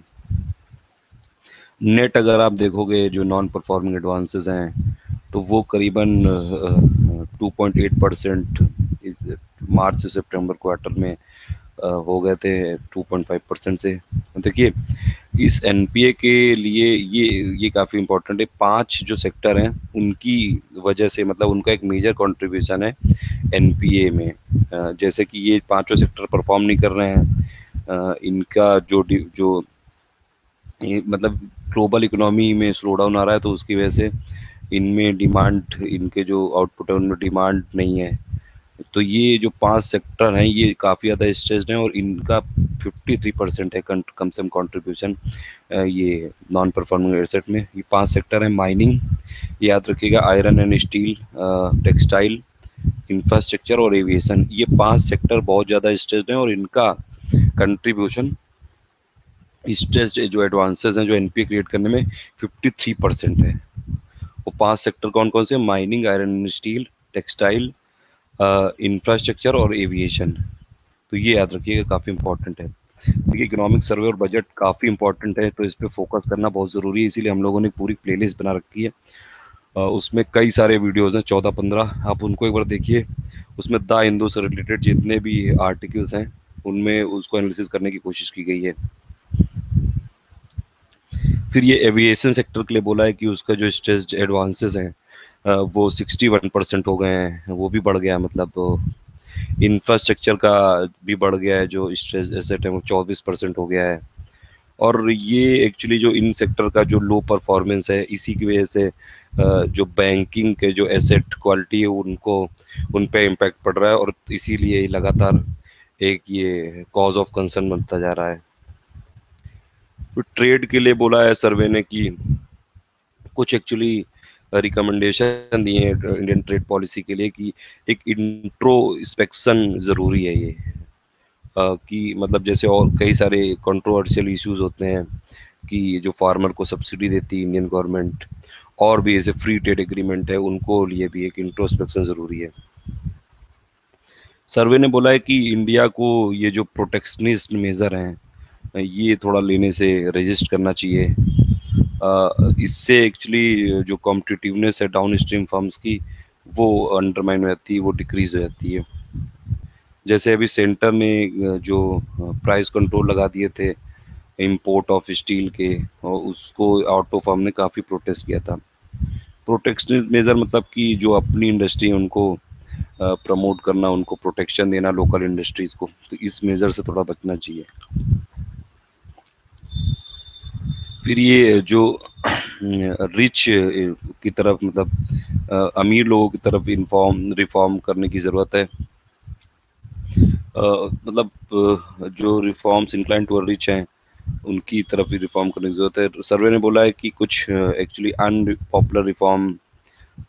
नेट अगर आप देखोगे जो नॉन परफॉर्मिंग एडवांसेस हैं, तो वो करीबन 2.8% इस मार्च से सितंबर क्वार्टर में हो गए थे 2.5% से। देखिए इस एनपीए के लिए ये काफ़ी इम्पोर्टेंट है। 5 जो सेक्टर हैं उनकी वजह से मतलब उनका एक मेजर कंट्रीब्यूशन है एनपीए में। जैसे कि ये पांचों सेक्टर परफॉर्म नहीं कर रहे हैं, इनका जो ये मतलब ग्लोबल इकोनॉमी में स्लो डाउन आ रहा है, तो उसकी वजह से इनमें डिमांड, इनके जो आउटपुट है उनमें डिमांड नहीं है। तो ये जो 5 सेक्टर हैं ये काफ़ी ज़्यादा स्ट्रेस्ड हैं, और इनका 53% है कम से कम कॉन्ट्रीब्यूशन ये नॉन परफॉर्मिंग एसेट में। ये 5 सेक्टर हैं: माइनिंग, याद रखिएगा, iron and steel, textile, infrastructure और एविएशन। ये 5 सेक्टर बहुत ज़्यादा स्ट्रेस्ड हैं, और इनका कंट्रीब्यूशन स्ट्रेस्ड जो एडवांसेस हैं जो एनपीए क्रिएट करने में 53% है। वो 5 सेक्टर कौन कौन से? Mining, iron and steel, textile, infrastructure और एविएशन। तो ये याद रखिएगा, काफ़ी इंपॉर्टेंट है। देखिए इकोनॉमिक सर्वे और बजट काफ़ी इंपॉर्टेंट है, तो इस पर फोकस करना बहुत ज़रूरी है। इसीलिए हम लोगों ने पूरी प्लेलिस्ट बना रखी है। उसमें कई सारे वीडियोज़ हैं, 14-15, आप उनको एक बार देखिए। उसमें द हिंदू से रिलेटेड जितने भी आर्टिकल्स हैं उनमें उसको एनालिसिस करने की कोशिश की गई है। फिर ये एविएशन सेक्टर के लिए बोला है कि उसका जो स्ट्रेस्ड एडवांसेस हैं वो 61% हो गए हैं, वो भी बढ़ गया। मतलब इंफ्रास्ट्रक्चर का भी बढ़ गया है, जो स्ट्रेस एसेट है वो 24% हो गया है। और ये एक्चुअली जो इन सेक्टर का जो लो परफॉर्मेंस है, इसी की वजह से जो बैंकिंग के जो एसेट क्वालिटी है उनको उन पे इम्पैक्ट पड़ रहा है, और इसीलिए लगातार एक ये कॉज ऑफ कंसर्न बनता जा रहा है। तो ट्रेड के लिए बोला है सर्वे ने कि कुछ एक्चुअली रिकमेंडेशन दिए हैं इंडियन ट्रेड पॉलिसी के लिए कि एक इंट्रोस्पेक्शन ज़रूरी है ये। कि मतलब जैसे और कई सारे कंट्रोवर्शियल इश्यूज होते हैं कि जो फार्मर को सब्सिडी देती है इंडियन गवर्नमेंट, और भी ऐसे फ्री ट्रेड एग्रीमेंट है, उनको लिए भी एक इंट्रोस्पेक्शन ज़रूरी है। सर्वे ने बोला है कि इंडिया को ये जो प्रोटेक्शनिस्ट मेजर हैं ये थोड़ा लेने से रेजिस्ट करना चाहिए। इससे एक्चुअली जो कॉम्पिटिटिवनेस है डाउन स्ट्रीम फर्म्स की वो अंडरमाइन हो जाती है, वो डिक्रीज हो जाती है। जैसे अभी सेंटर ने जो प्राइस कंट्रोल लगा दिए थे इंपोर्ट ऑफ स्टील के, और उसको ऑटो फर्म ने काफ़ी प्रोटेस्ट किया था। प्रोटेक्शनिस्ट मेजर मतलब कि जो अपनी इंडस्ट्री है उनको प्रमोट करना, उनको प्रोटेक्शन देना लोकल इंडस्ट्रीज को, तो इस मेजर से थोड़ा बचना चाहिए। फिर ये जो रिच की तरफ मतलब अमीर लोगों की तरफ इन्फॉर्म रिफॉर्म करने की ज़रूरत है। मतलब जो रिफॉर्म्स इंक्लाइन टू रिच हैं उनकी तरफ भी रिफॉर्म करने की ज़रूरत है। सर्वे ने बोला है कि कुछ एक्चुअली अनपॉपुलर रिफॉर्म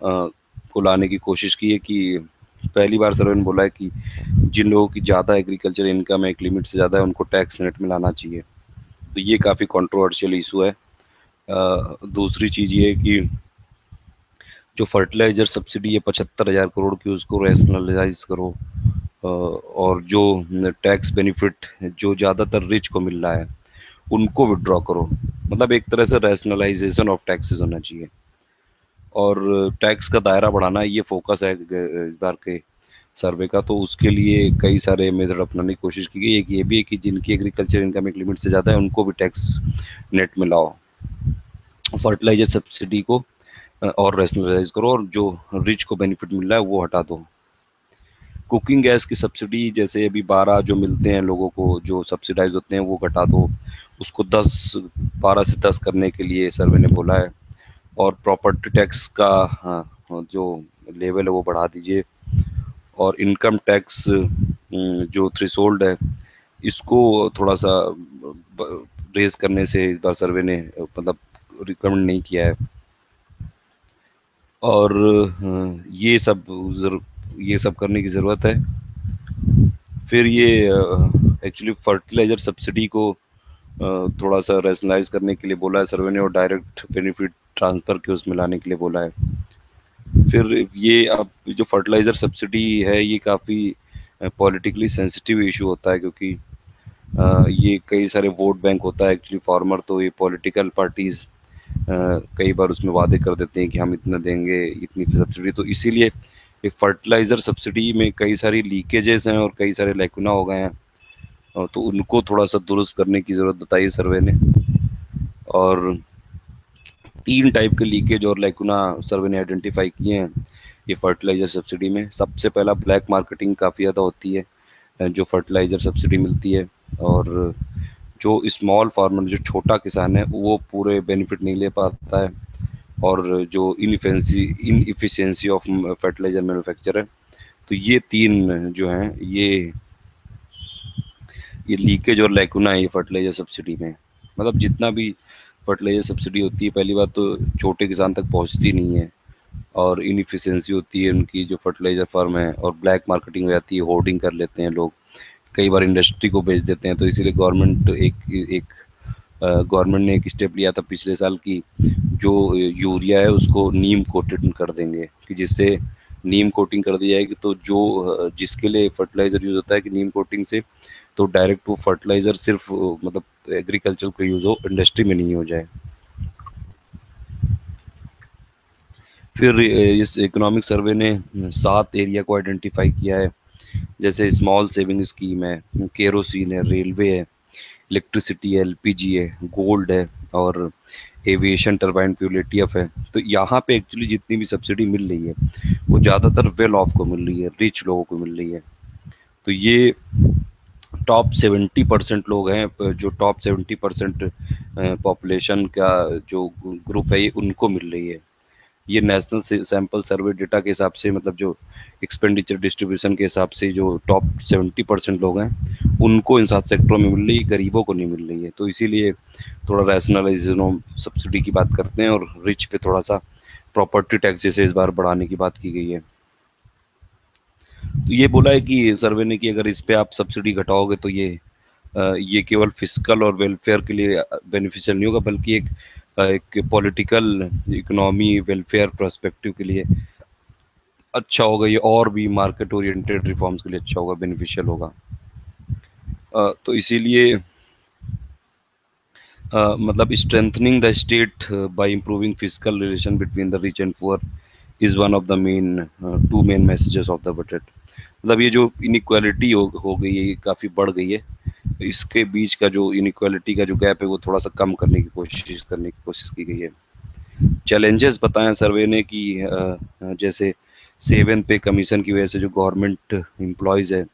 को लाने की कोशिश की है। कि पहली बार सर्वे ने बोला है कि जिन लोगों की ज़्यादा एग्रीकल्चर इनकम एक लिमिट से ज़्यादा है उनको टैक्स नेट में लाना चाहिए, तो ये काफ़ी कंट्रोवर्शियल इशू है। दूसरी चीज़ ये है कि जो फर्टिलाइजर सब्सिडी है 75,000 करोड़ की, उसको रैशनलाइज करो। और जो टैक्स बेनिफिट जो ज़्यादातर रिच को मिल रहा है उनको विड्रॉ करो। मतलब एक तरह से रैशनलाइजेशन ऑफ टैक्सेस होना चाहिए, और टैक्स का दायरा बढ़ाना ये फोकस है इस बार के सर्वे का। तो उसके लिए कई सारे मेथड अपनाने की कोशिश की गई। एक ये भी है कि जिनकी एग्रीकल्चर इनकम एक लिमिट से ज़्यादा है उनको भी टैक्स नेट में लाओ, फर्टिलाइजर सब्सिडी को और रैशनलाइज करो, और जो रिच को बेनिफिट मिल रहा है वो हटा दो। कुकिंग गैस की सब्सिडी जैसे अभी 12 जो मिलते हैं लोगों को जो सब्सिडाइज होते हैं वो घटा दो, उसको 12 से 10 करने के लिए सर्वे ने बोला है। और प्रॉपर्टी टैक्स का जो लेवल है वो बढ़ा दीजिए। और इनकम टैक्स जो थ्रेशोल्ड है इसको थोड़ा सा रेज करने से इस बार सर्वे ने मतलब रिकमेंड नहीं किया है। और ये सब करने की ज़रूरत है। फिर ये एक्चुअली फर्टिलाइज़र सब्सिडी को थोड़ा सा रैशनलाइज करने के लिए बोला है सर्वे ने, और डायरेक्ट बेनिफिट ट्रांसफ़र के उसमें लाने के लिए बोला है। फिर ये अब जो फर्टिलाइज़र सब्सिडी है ये काफ़ी पॉलिटिकली सेंसिटिव इशू होता है, क्योंकि ये कई सारे वोट बैंक होता है एक्चुअली फार्मर, तो ये पॉलिटिकल पार्टीज़ कई बार उसमें वादे कर देते हैं कि हम इतना देंगे, इतनी सब्सिडी। तो इसीलिए एक फर्टिलाइज़र सब्सिडी में कई सारी लीकेजेस हैं और कई सारे लैकुना हो गए हैं, तो उनको थोड़ा सा दुरुस्त करने की ज़रूरत बताई सर्वे ने। और 3 टाइप के लीकेज और लैकुना सर्वे ने आइडेंटिफाई किए हैं ये फर्टिलाइज़र सब्सिडी में। सबसे पहला ब्लैक मार्केटिंग काफ़ी ज़्यादा होती है जो फर्टिलाइज़र सब्सिडी मिलती है, और जो स्मॉल फार्मर जो छोटा किसान है वो पूरे बेनिफिट नहीं ले पाता है। और जो इनएफिशिएंसी ऑफ फर्टिलाइज़र मैन्युफैक्चर है। तो ये 3 जो हैं ये लीकेज और लैकुना है ये फर्टिलाइज़र सब्सिडी में। मतलब जितना भी फर्टिलाइज़र सब्सिडी होती है पहली बात तो छोटे किसान तक पहुंचती नहीं है, और इनएफिशिएंसी होती है उनकी जो फर्टिलाइज़र फर्म है, और ब्लैक मार्केटिंग हो जाती है, होर्डिंग कर लेते हैं लोग, कई बार इंडस्ट्री को बेच देते हैं। तो इसीलिए गवर्नमेंट ने एक स्टेप लिया था पिछले साल की जो यूरिया है उसको नीम कोटेड कर देंगे, कि जिससे नीम कोटिंग कर दी जाएगी, तो जो जिसके लिए फर्टिलाइज़र यूज़ होता है कि नीम कोटिंग से तो डायरेक्ट वो फर्टिलाइज़र सिर्फ मतलब एग्रीकल्चर का यूज़ हो, इंडस्ट्री में नहीं हो जाए। फिर इस इकोनॉमिक सर्वे ने 7 एरिया को आइडेंटिफाई किया है, जैसे स्मॉल सेविंग स्कीम है, केरोसिन है, रेलवे है, इलेक्ट्रिसिटी है, एलपीजी है, गोल्ड है, और एविएशन टरबाइन फ्यूल एटीएफ है। तो यहाँ पे एक्चुअली जितनी भी सब्सिडी मिल रही है वो ज़्यादातर वेल ऑफ को मिल रही है, रिच लोगों को मिल रही है। तो ये टॉप 70% लोग हैं, जो टॉप 70% पॉपुलेशन का जो ग्रुप है ये उनको मिल रही है। ये नेशनल सैंपल सर्वे डेटा के हिसाब से, मतलब जो एक्सपेंडिचर डिस्ट्रीब्यूशन के हिसाब से जो टॉप 70% लोग हैं उनको इन 7 सेक्टरों में मिल रही है, गरीबों को नहीं मिल रही है। तो इसीलिए थोड़ा रैशनलाइजेशन ऑफ सब्सिडी की बात करते हैं, और रिच पे थोड़ा सा प्रॉपर्टी टैक्स जैसे इस बार बढ़ाने की बात की गई है। तो ये बोला है कि सर्वे ने कि अगर इस पे आप सब्सिडी घटाओगे तो ये केवल फिस्कल और वेलफेयर के लिए बेनिफिशियल नहीं होगा, बल्कि एक एक पॉलिटिकल इकोनॉमी वेलफेयर पर्सपेक्टिव के लिए अच्छा होगा ये, और भी मार्केट ओरिएंटेड रिफॉर्म्स के लिए अच्छा होगा, बेनिफिशियल होगा। तो इसीलिए मतलब strengthening the state by improving physical relation between the rich and poor is one of the main two main messages of the budget. मतलब ये जो इनइक्वालिटी हो गई है, ये काफ़ी बढ़ गई है, इसके बीच का जो इनइक्वालिटी का जो गैप है वो थोड़ा सा कम करने की कोशिश की गई है। चैलेंजेस बताएं सर्वे ने कि जैसे सेवन पे कमीशन की वजह से जो गवर्नमेंट एम्प्लॉयज़ है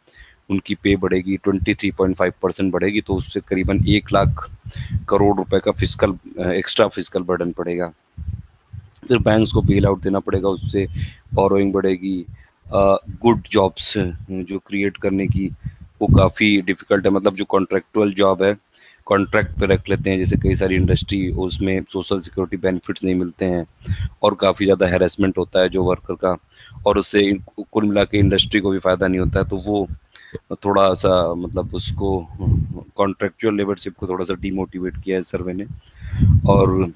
उनकी पे बढ़ेगी, 23.5% बढ़ेगी, तो उससे करीबन 1 लाख करोड़ रुपए का फिजिकल एक्स्ट्रा फिजिकल बर्डन पड़ेगा। फिर बैंक्स को बेल आउट देना पड़ेगा, उससे बोरोइंग बढ़ेगी। गुड जॉब्स जो क्रिएट करने की वो काफ़ी डिफ़िकल्ट है, मतलब जो कॉन्ट्रेक्चुअल जॉब है, कॉन्ट्रैक्ट पे रख लेते हैं, जैसे कई सारी इंडस्ट्री, उसमें सोशल सिक्योरिटी बेनिफिट्स नहीं मिलते हैं और काफ़ी ज़्यादा हैरेसमेंट होता है जो वर्कर का, और उससे कुल मिला के इंडस्ट्री को भी फ़ायदा नहीं होता है। तो वो थोड़ा सा मतलब उसको कॉन्ट्रेक्चुअल लेबरशिप को थोड़ा सा डीमोटिवेट किया है सर्वे ने। और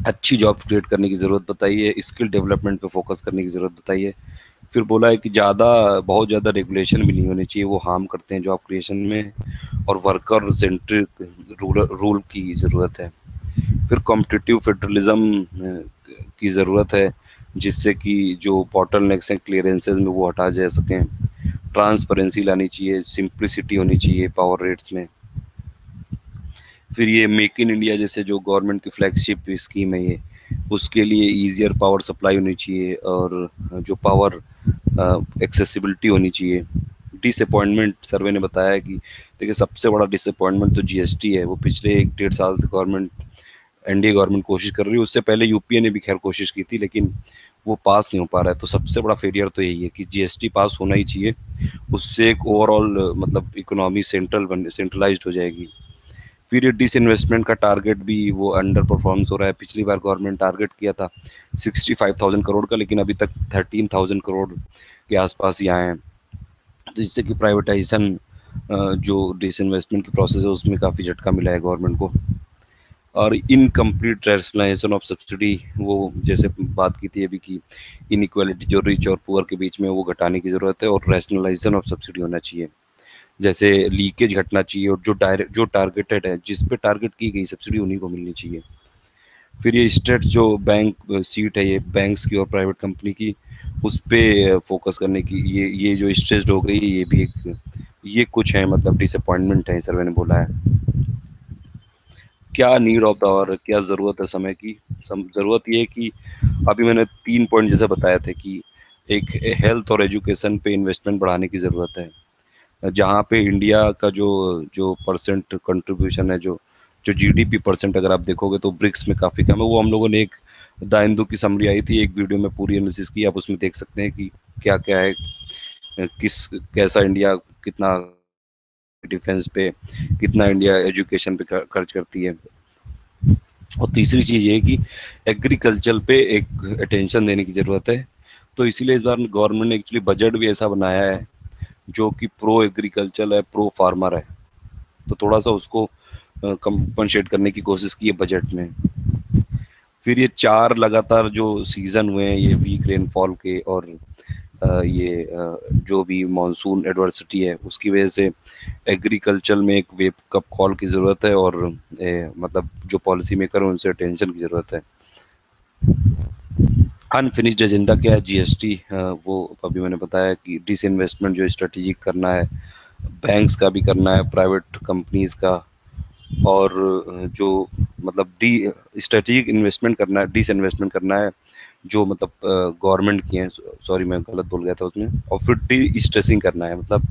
अच्छी जॉब क्रिएट करने की ज़रूरत बताई है, स्किल डेवलपमेंट पे फोकस करने की ज़रूरत बताई है। फिर बोला है कि बहुत ज़्यादा रेगुलेशन भी नहीं होनी चाहिए, वो हार्म करते हैं जॉब क्रिएशन में, और वर्कर सेंट्रिक रूल की ज़रूरत है। फिर कॉम्पिटिटिव फेडरलिज्म की ज़रूरत है, जिससे कि जो बॉटलनेक्स हैं क्लियरेंसेस में वो हटा जा सकें। ट्रांसपेरेंसी लानी चाहिए, सिंप्लिसिटी होनी चाहिए पावर रेट्स में। फिर ये मेक इन इंडिया जैसे जो गवर्नमेंट की फ्लैगशिप स्कीम है ये, उसके लिए ईजियर पावर सप्लाई होनी चाहिए, और जो पावर एक्सेसिबिलिटी होनी चाहिए। डिसअपॉइंटमेंट सर्वे ने बताया है कि देखिए सबसे बड़ा डिसअपॉइंटमेंट तो जीएसटी है। वो पिछले 1 डेढ़ साल से गवर्नमेंट, एनडीए गवर्नमेंट कोशिश कर रही है, उससे पहले यूपीए ने भी खैर कोशिश की थी, लेकिन वो पास नहीं हो पा रहा है। तो सबसे बड़ा फेलियर तो यही है कि जीएसटी पास होना ही चाहिए, उससे एक ओवरऑल मतलब इकोनॉमी सेंट्रलाइज्ड हो जाएगी। फिर ये डिसइन्वेस्टमेंट का टारगेट भी वो अंडर परफॉर्मेंस हो रहा है। पिछली बार गवर्नमेंट टारगेट किया था 65,000 करोड़ का, लेकिन अभी तक 13,000 करोड़ के आसपास ही आए हैं। तो जिससे कि प्राइवेटाइजेशन जो डिसइन्वेस्टमेंट की प्रोसेस है उसमें काफ़ी झटका मिला है गवर्नमेंट को। और इनकम्प्लीट रैशनलाइजेशन ऑफ सब्सिडी, वो जैसे बात की थी अभी की, इनइक्वालिटी जो रिच और पुअर के बीच में, वो घटाने की ज़रूरत है, और रैशनलाइजेशन ऑफ सब्सिडी होना चाहिए, जैसे लीकेज घटना चाहिए, और जो टारगेटेड है, जिस पे टारगेट की गई सब्सिडी उन्हीं को मिलनी चाहिए। फिर ये स्टेट जो बैंक सीट है, ये बैंक्स की और प्राइवेट कंपनी की, उस पे फोकस करने की, ये जो स्ट्रेस्ड हो गई, ये भी एक, ये कुछ है मतलब डिसअपॉइंटमेंट है सर्वे ने बोला है। क्या नीड ऑफ द आवर, क्या ज़रूरत है समय की? ज़रूरत ये है कि अभी मैंने 3 पॉइंट जैसे बताए थे कि एक हेल्थ और एजुकेशन पे इन्वेस्टमेंट बढ़ाने की ज़रूरत है, जहाँ पे इंडिया का जो जो परसेंट कंट्रीब्यूशन है, जो जो जीडीपी परसेंट अगर आप देखोगे तो ब्रिक्स में काफ़ी कम है। वो हम लोगों ने एक द हिंदू की समरी आई थी, एक वीडियो में पूरी एनालिसिस की, आप उसमें देख सकते हैं कि क्या क्या है, किस कैसा इंडिया कितना डिफेंस पे, कितना इंडिया एजुकेशन पे खर्च करती है। और तीसरी चीज़ ये है कि एग्रीकल्चर पे एक अटेंशन देने की ज़रूरत है। तो इसीलिए इस बार गवर्नमेंट ने एक्चुअली बजट भी ऐसा बनाया है जो कि प्रो एग्रीकल्चर है, प्रो फार्मर है। तो थोड़ा सा उसको कंपनसेट करने की कोशिश की है बजट में। फिर ये 4 लगातार जो सीज़न हुए हैं ये वीक रेनफॉल के, और जो भी मानसून एडवर्सिटी है उसकी वजह से एग्रीकल्चर में एक वेव कप कॉल की ज़रूरत है, और मतलब जो पॉलिसी मेकर हैं उनसे अटेंशन की ज़रूरत है। अनफिनिश्ड एजेंडा क्या है? जीएसटी, वो अभी मैंने बताया कि डिसइन्वेस्टमेंट जो स्ट्रेटेजिक करना है, बैंक्स का भी करना है, प्राइवेट कंपनीज का, और जो मतलब डी स्ट्रेटेजिक इन्वेस्टमेंट करना है, डिसइन्वेस्टमेंट करना है जो मतलब गवर्नमेंट की है, सॉरी मैं गलत बोल गया था उसमें। और फिर डी स्ट्रेसिंग करना है, मतलब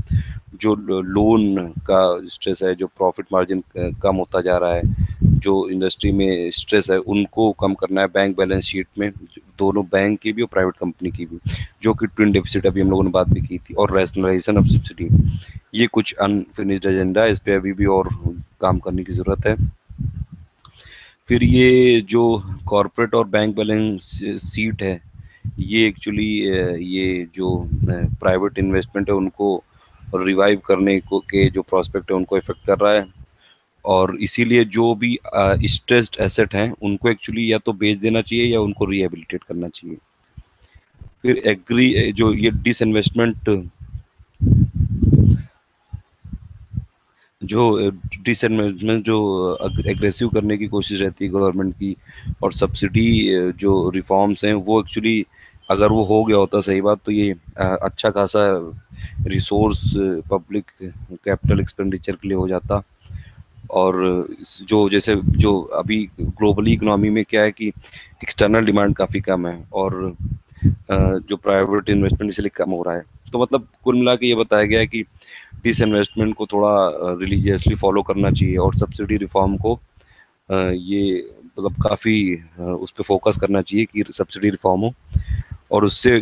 जो लोन का स्ट्रेस है, जो प्रॉफिट मार्जिन कम होता जा रहा है, जो इंडस्ट्री में स्ट्रेस है, उनको कम करना है बैंक बैलेंस शीट में, दोनों बैंक की भी और प्राइवेट कंपनी की भी, जो कि ट्विन डेफिसिट अभी हम लोगों ने बात भी की थी, और रैशनलाइजेशन ऑफ सब्सिडी। ये कुछ अनफिनिश्ड एजेंडा है, इस पे अभी भी और काम करने की ज़रूरत है। फिर ये जो कॉरपोरेट और बैंक बैलेंस सीट है, ये एक्चुअली ये जो प्राइवेट इन्वेस्टमेंट है उनको रिवाइव करने को के जो प्रोस्पेक्ट है उनको इफेक्ट कर रहा है। और इसीलिए जो भी स्ट्रेस्ड एसेट हैं उनको एक्चुअली या तो बेच देना चाहिए या उनको रिहेबिलिटेट करना चाहिए। फिर एग्री जो ये डिसइन्वेस्टमेंट जो डिसइन्वेस्टमेंट जो एग्रेसिव करने की कोशिश रहती है गवर्नमेंट की, और सब्सिडी जो रिफॉर्म्स हैं वो एक्चुअली अगर वो हो गया होता सही बात, तो ये अच्छा खासा रिसोर्स पब्लिक कैपिटल एक्सपेंडिचर के लिए हो जाता। और जो जैसे जो अभी ग्लोबली इकोनॉमी में क्या है कि एक्सटर्नल डिमांड काफ़ी कम है, और जो प्राइवेट इन्वेस्टमेंट इसलिए कम हो रहा है। तो मतलब कुल मिला के ये बताया गया है कि डिस इन्वेस्टमेंट को थोड़ा रिलीजियसली फॉलो करना चाहिए, और सब्सिडी रिफॉर्म को ये मतलब काफ़ी उस पर फोकस करना चाहिए कि सब्सिडी रिफॉर्म हो, और उससे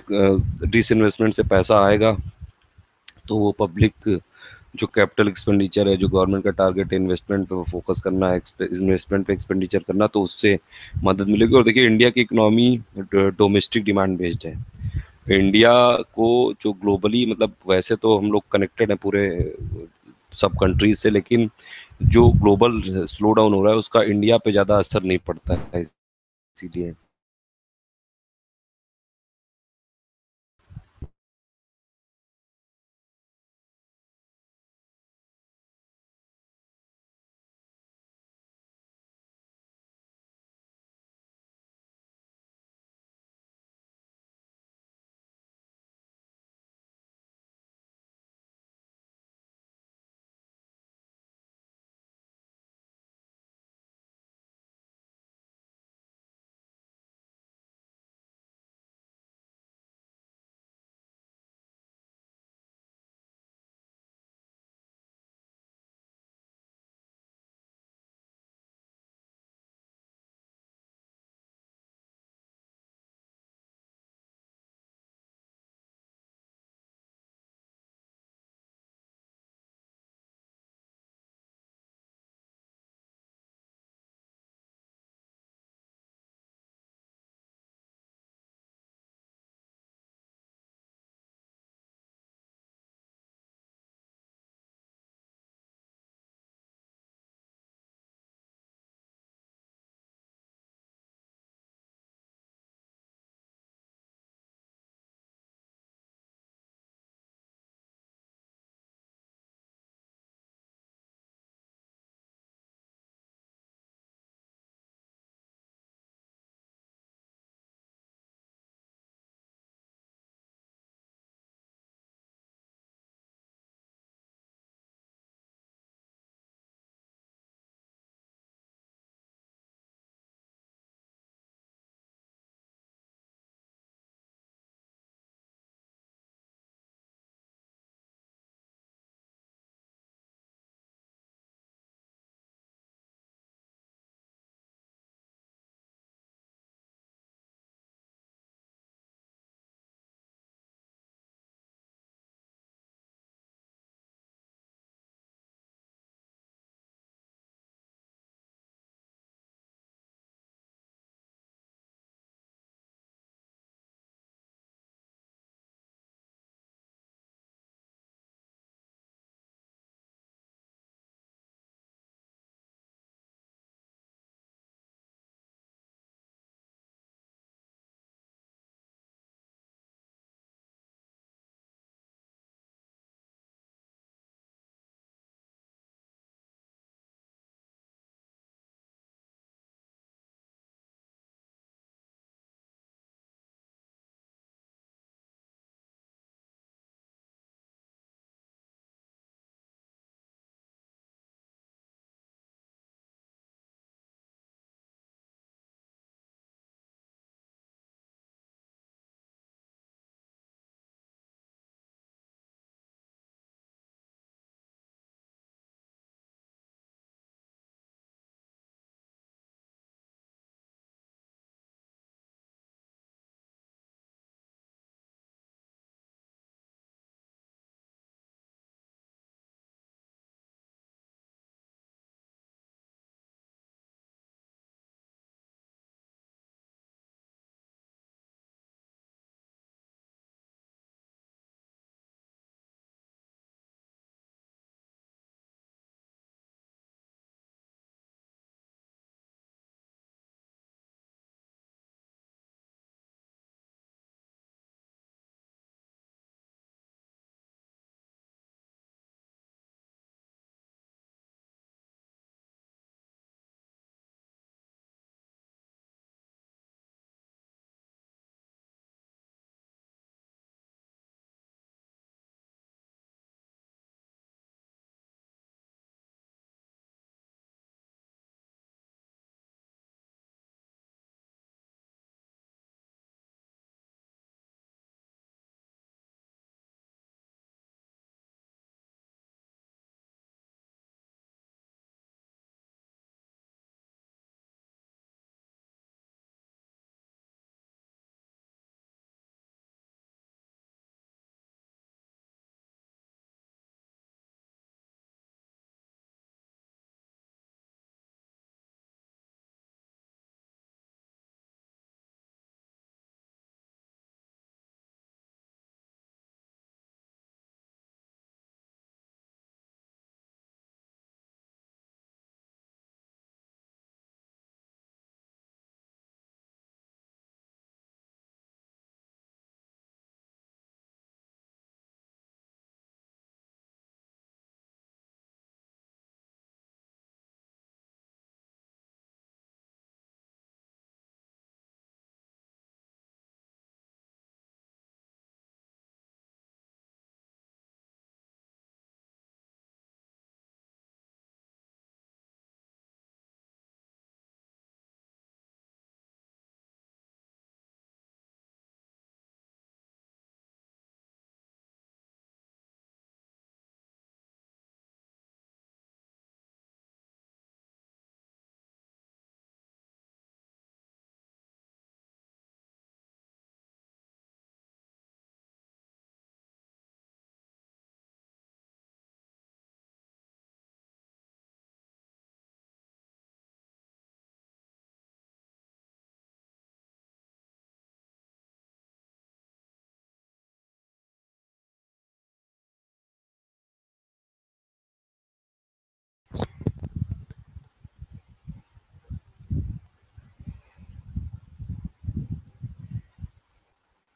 डिस इन्वेस्टमेंट से पैसा आएगा तो वो पब्लिक जो कैपिटल एक्सपेंडिचर है, जो गवर्नमेंट का टारगेट है इन्वेस्टमेंट पे फोकस करना है, इन्वेस्टमेंट पे एक्सपेंडिचर करना, तो उससे मदद मिलेगी। और देखिए इंडिया की इकोनॉमी डोमेस्टिक डिमांड बेस्ड है। इंडिया को जो ग्लोबली मतलब वैसे तो हम लोग कनेक्टेड हैं पूरे सब कंट्रीज से, लेकिन जो ग्लोबल स्लो डाउन हो रहा है उसका इंडिया पे ज़्यादा असर नहीं पड़ता है, इसीलिए।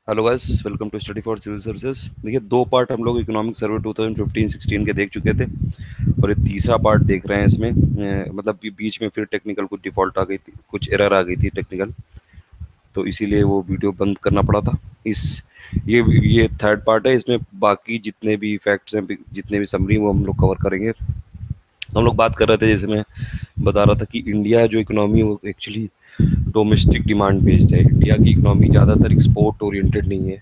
Hello guys, welcome to study for civil services. देखिए, दो पार्ट हम लोग इकोनॉमिक सर्वे 2015-16 के देख चुके थे और ये तीसरा पार्ट देख रहे हैं इसमें। मतलब बीच में फिर टेक्निकल कुछ डिफॉल्ट आ गई थी, कुछ एरर आ गई थी टेक्निकल, तो इसीलिए वो वीडियो बंद करना पड़ा था। इस ये थर्ड पार्ट है। इसमें बाकी जितने भी फैक्ट्स हैं, जितने भी समरी, वो हम लोग कवर करेंगे। तो हम लोग बात कर रहे थे, जैसे मैं बता रहा था कि इंडिया जो इकोनॉमी है वो एक्चुअली डोमेस्टिक डिमांड बेस्ड है। इंडिया की इकोनॉमी ज़्यादातर एक्सपोर्ट ओरिएंटेड नहीं है,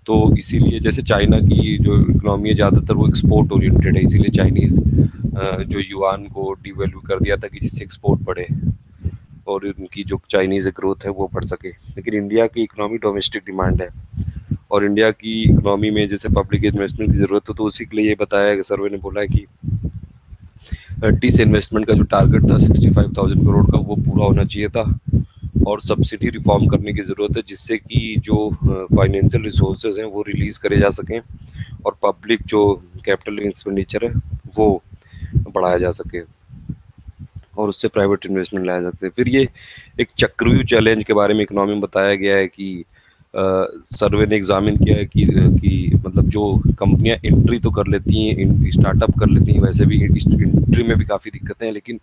तो इसीलिए जैसे चाइना की जो इकोनॉमी है ज़्यादातर वो एक्सपोर्ट ओरिएंटेड है, इसीलिए चाइनीज़ जो युआन को डिवैल्यू कर दिया था कि जिससे एक्सपोर्ट बढ़े और उनकी जो चाइनीज़ ग्रोथ है वो बढ़ सके। लेकिन इंडिया की इकोनॉमी डोमेस्टिक डिमांड है और इंडिया की इकोनॉमी में जैसे पब्लिक इन्वेस्टमेंट की ज़रूरत है, तो उसी के लिए ये बताया कि सर्वे ने बोला है कि टिस इन्वेस्टमेंट का जो टारगेट था 65,000 करोड़ का, वो पूरा होना चाहिए था और सब्सिडी रिफॉर्म करने की ज़रूरत है, जिससे कि जो फाइनेंशियल रिसोर्सेज हैं वो रिलीज़ करे जा सकें और पब्लिक जो कैपिटल एक्सपेंडिचर है वो बढ़ाया जा सके और उससे प्राइवेट इन्वेस्टमेंट लाया जा सके। फिर ये एक चक्रव्यूह चैलेंज के बारे में इकोनॉमी में बताया गया है कि सर्वे ने एग्जामिन किया है कि मतलब जो कंपनियां एंट्री तो कर लेती हैं, स्टार्टअप कर लेती हैं, वैसे भी एंट्री में भी काफ़ी दिक्कतें हैं, लेकिन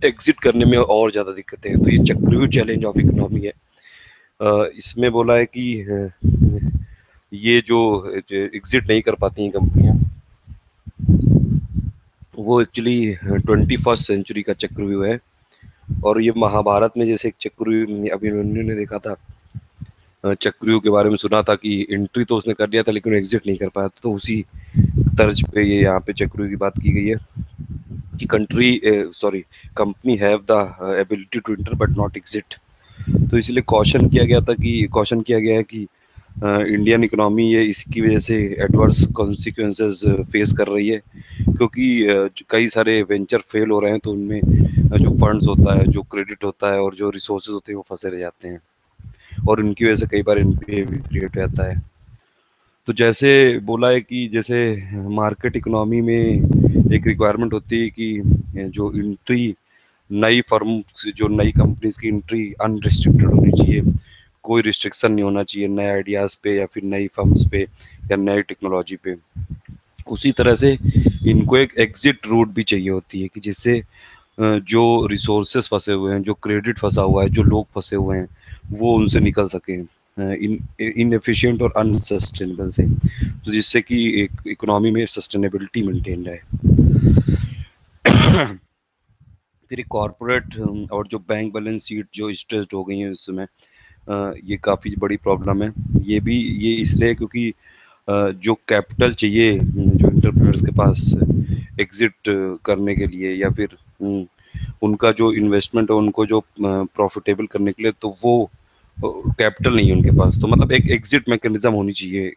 एग्जिट करने में और ज़्यादा दिक्कतें हैं। तो ये चक्रव्यूह चैलेंज ऑफ इकोनॉमी है। इसमें बोला है कि ये जो एग्जिट नहीं कर पाती हैं कंपनियां, वो एक्चुअली 21st सेंचुरी का चक्रव्यूह है। और ये महाभारत में जैसे एक चक्रव्यूह अभिमन्यु ने देखा था, चक्रव्यूह के बारे में सुना था कि एंट्री तो उसने कर लिया था लेकिन एग्जिट नहीं कर पाया, तो उसी तर्ज पे ये यहाँ पे चक्रव्यूह की बात की गई है कि company have the ability to enter but not exit. तो इसलिए कॉशन किया गया है कि इंडियन इकोनॉमी ये इसकी वजह से एडवर्स कॉन्सिक्वेंसेस फेस कर रही है, क्योंकि कई सारे वेंचर फेल हो रहे हैं, तो उनमें जो फंड्स होता है, जो क्रेडिट होता है और जो रिसोर्सेज होते हैं वो फंसे रह जाते हैं और उनकी वजह से कई बार एनपीए भी क्रिएट हो जाता है। तो जैसे बोला है कि जैसे मार्केट इकोनॉमी में एक रिक्वायरमेंट होती है कि जो एंट्री नई फर्म, जो नई कंपनीज की एंट्री अनरिस्ट्रिक्टेड होनी चाहिए, कोई रिस्ट्रिक्शन नहीं होना चाहिए नए आइडियाज़ पे या फिर नई फर्म्स पे या नई टेक्नोलॉजी पे। उसी तरह से इनको एक एग्जिट रूट भी चाहिए होती है कि जिससे जो रिसोर्सेस फंसे हुए हैं, जो क्रेडिट फंसा हुआ है, जो लोग फंसे हुए हैं, वो उनसे निकल सकें इनएफिशिएंट और अनसस्टेनेबल से, तो जिससे कि एक इकोनॉमी में सस्टेनेबिलिटी मेंटेन रहे। फिर कॉरपोरेट और जो बैंक बैलेंस शीट जो स्ट्रेस्ड हो गई है इस समय, ये काफ़ी बड़ी प्रॉब्लम है। ये इसलिए क्योंकि जो कैपिटल चाहिए जो एंटरप्रेन्योर्स के पास एग्जिट करने के लिए या फिर उनका जो इन्वेस्टमेंट है उनको जो प्रॉफिटेबल करने के लिए, तो वो कैपिटल नहीं है उनके पास। तो मतलब एक एग्जिट मैकेनिज्म होनी चाहिए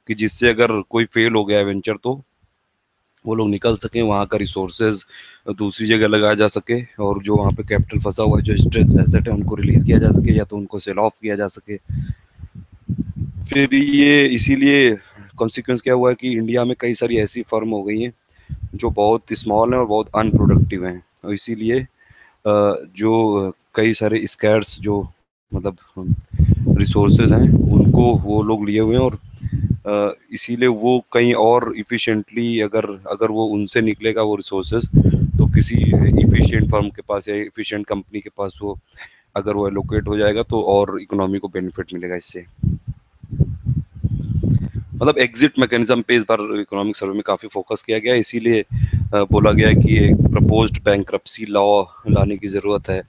कि जिससे अगर कोई फेल हो गया है वेंचर, तो वो लोग निकल सकें, वहाँ का रिसोर्सेज दूसरी जगह लगाया जा सके और जो वहाँ पे कैपिटल फंसा हुआ है, जो स्ट्रेस एसेट है, उनको रिलीज किया जा सके या तो उनको सेल ऑफ किया जा सके। फिर ये इसीलिए कॉन्सिक्वेंस क्या हुआ है कि इंडिया में कई सारी ऐसी फर्म हो गई हैं जो बहुत स्मॉल हैं और बहुत अनप्रोडक्टिव हैं, और इसीलिए जो कई सारे स्कैर्स जो मतलब रिसोर्सेज हैं उनको वो लोग लिए हुए हैं, और इसीलिए वो कहीं और इफ़िशिएंटली अगर अगर वो उनसे निकलेगा वो रिसोर्सेज, तो किसी इफ़िशिएंट फर्म के पास या इफ़िशिएंट कंपनी के पास वो अगर वो एलोकेट हो जाएगा, तो और इकोनॉमी को बेनिफिट मिलेगा इससे। मतलब एग्जिट मैकेनिज्म पे इस बार इकोनॉमिक सर्वे में काफ़ी फोकस किया गया है, इसीलिए बोला गया है कि एक प्रपोज्ड बैंक्रप्सी लॉ लाने की ज़रूरत है